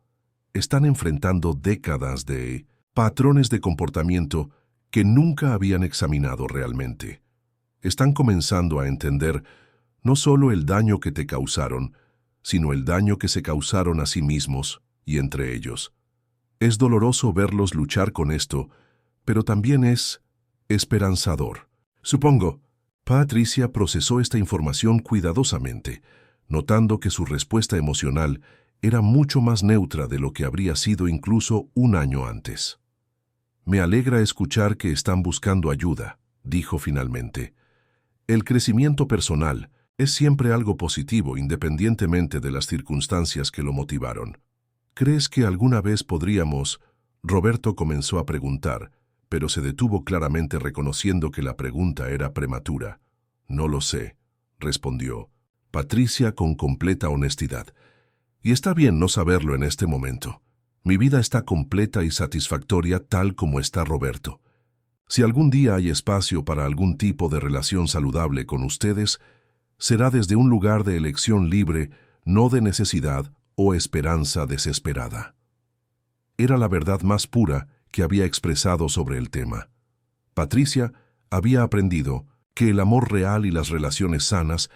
están enfrentando décadas de patrones de comportamiento que nunca habían examinado realmente. Están comenzando a entender no solo el daño que te causaron, sino el daño que se causaron a sí mismos y entre ellos. Es doloroso verlos luchar con esto, pero también es esperanzador. Supongo, Patricia procesó esta información cuidadosamente, notando que su respuesta emocional era mucho más neutra de lo que habría sido incluso un año antes. Me alegra escuchar que están buscando ayuda, dijo finalmente. El crecimiento personal es siempre algo positivo independientemente de las circunstancias que lo motivaron. ¿Crees que alguna vez podríamos? Roberto comenzó a preguntar, pero se detuvo claramente reconociendo que la pregunta era prematura. No lo sé, respondió Patricia con completa honestidad. Y está bien no saberlo en este momento. Mi vida está completa y satisfactoria tal como está Roberto. Si algún día hay espacio para algún tipo de relación saludable con ustedes, será desde un lugar de elección libre, no de necesidad o esperanza desesperada. Era la verdad más pura que había expresado sobre el tema. Patricia había aprendido que el amor real y las relaciones sanas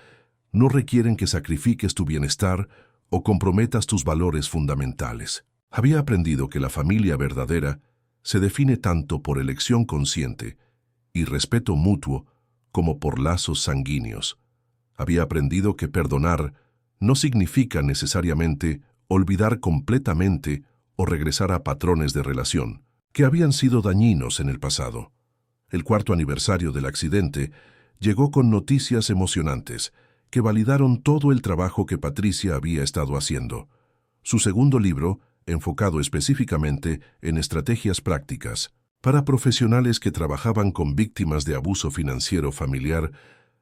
no requieren que sacrifiques tu bienestar o comprometas tus valores fundamentales. Había aprendido que la familia verdadera se define tanto por elección consciente y respeto mutuo como por lazos sanguíneos. Había aprendido que perdonar no significa necesariamente olvidar completamente o regresar a patrones de relación que habían sido dañinos en el pasado. El 4º aniversario del accidente llegó con noticias emocionantes que validaron todo el trabajo que Patricia había estado haciendo. Su segundo libro, enfocado específicamente en estrategias prácticas para profesionales que trabajaban con víctimas de abuso financiero familiar,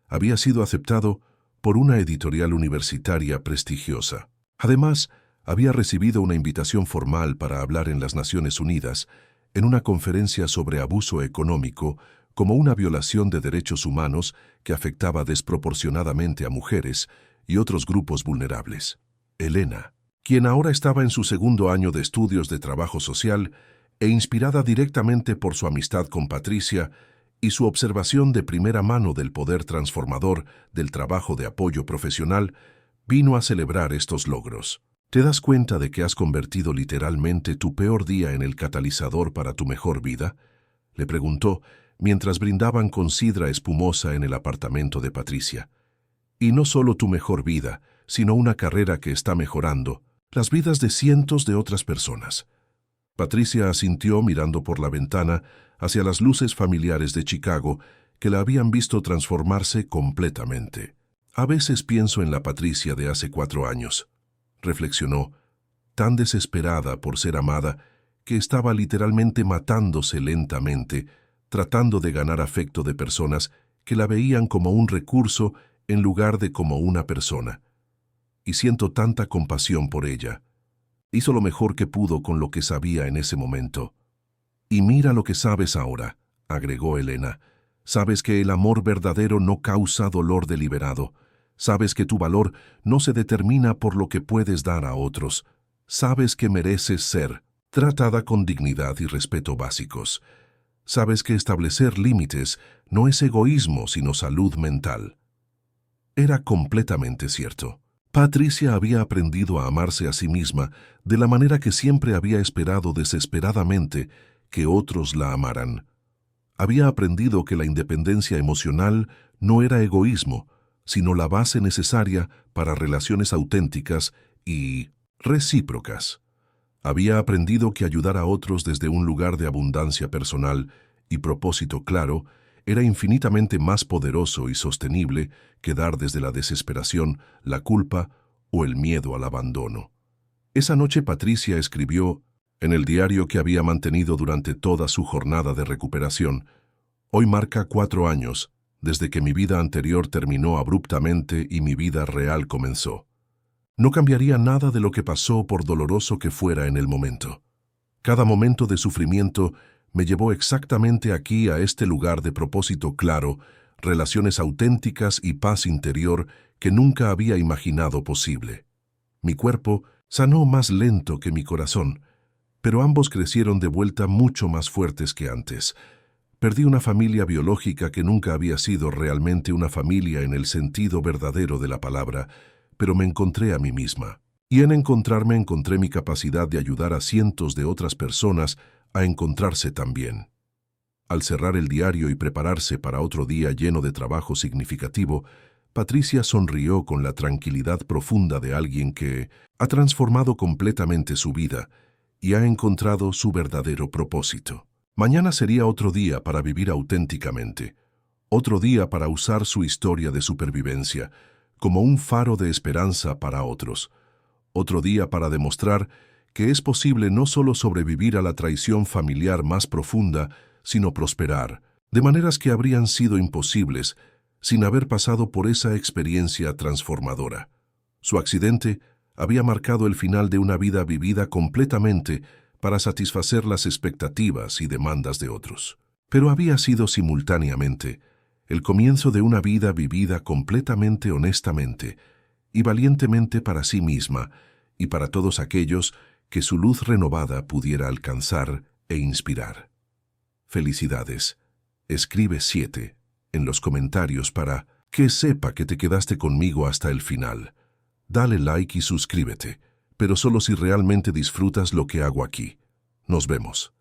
había sido aceptado por una editorial universitaria prestigiosa. Además, había recibido una invitación formal para hablar en las Naciones Unidas en una conferencia sobre abuso económico como una violación de derechos humanos que afectaba desproporcionadamente a mujeres y otros grupos vulnerables. Elena, quien ahora estaba en su segundo año de estudios de trabajo social e inspirada directamente por su amistad con Patricia y su observación de primera mano del poder transformador del trabajo de apoyo profesional, vino a celebrar estos logros. ¿Te das cuenta de que has convertido literalmente tu peor día en el catalizador para tu mejor vida?, le preguntó mientras brindaban con sidra espumosa en el apartamento de Patricia. Y no solo tu mejor vida, sino una carrera que está mejorando las vidas de cientos de otras personas. Patricia asintió mirando por la ventana hacia las luces familiares de Chicago que la habían visto transformarse completamente. A veces pienso en la Patricia de hace 4 años, reflexionó, tan desesperada por ser amada que estaba literalmente matándose lentamente, tratando de ganar afecto de personas que la veían como un recurso en lugar de como una persona. Y siento tanta compasión por ella. Hizo lo mejor que pudo con lo que sabía en ese momento. Y mira lo que sabes ahora, agregó Elena. Sabes que el amor verdadero no causa dolor deliberado. Sabes que tu valor no se determina por lo que puedes dar a otros. Sabes que mereces ser tratada con dignidad y respeto básicos. Sabes que establecer límites no es egoísmo, sino salud mental. Era completamente cierto. Patricia había aprendido a amarse a sí misma de la manera que siempre había esperado desesperadamente que otros la amaran. Había aprendido que la independencia emocional no era egoísmo, sino la base necesaria para relaciones auténticas y recíprocas. Había aprendido que ayudar a otros desde un lugar de abundancia personal y propósito claro era infinitamente más poderoso y sostenible que dar desde la desesperación, la culpa o el miedo al abandono. Esa noche Patricia escribió en el diario que había mantenido durante toda su jornada de recuperación: «Hoy marca 4 años, desde que mi vida anterior terminó abruptamente y mi vida real comenzó. No cambiaría nada de lo que pasó por doloroso que fuera en el momento. Cada momento de sufrimiento me llevó exactamente aquí, a este lugar de propósito claro, relaciones auténticas y paz interior que nunca había imaginado posible. Mi cuerpo sanó más lento que mi corazón, pero ambos crecieron de vuelta mucho más fuertes que antes. Perdí una familia biológica que nunca había sido realmente una familia en el sentido verdadero de la palabra, pero me encontré a mí misma. Y en encontrarme encontré mi capacidad de ayudar a cientos de otras personas a encontrarse también. Al cerrar el diario y prepararse para otro día lleno de trabajo significativo, Patricia sonrió con la tranquilidad profunda de alguien que ha transformado completamente su vida y ha encontrado su verdadero propósito. Mañana sería otro día para vivir auténticamente, otro día para usar su historia de supervivencia como un faro de esperanza para otros, otro día para demostrar que es posible no solo sobrevivir a la traición familiar más profunda, sino prosperar, de maneras que habrían sido imposibles sin haber pasado por esa experiencia transformadora. Su accidente había marcado el final de una vida vivida completamente para satisfacer las expectativas y demandas de otros. Pero había sido simultáneamente el comienzo de una vida vivida completamente honestamente y valientemente para sí misma y para todos aquellos que su luz renovada pudiera alcanzar e inspirar. Felicidades. Escribe 7 en los comentarios para que sepa que te quedaste conmigo hasta el final. Dale like y suscríbete, pero solo si realmente disfrutas lo que hago aquí. Nos vemos.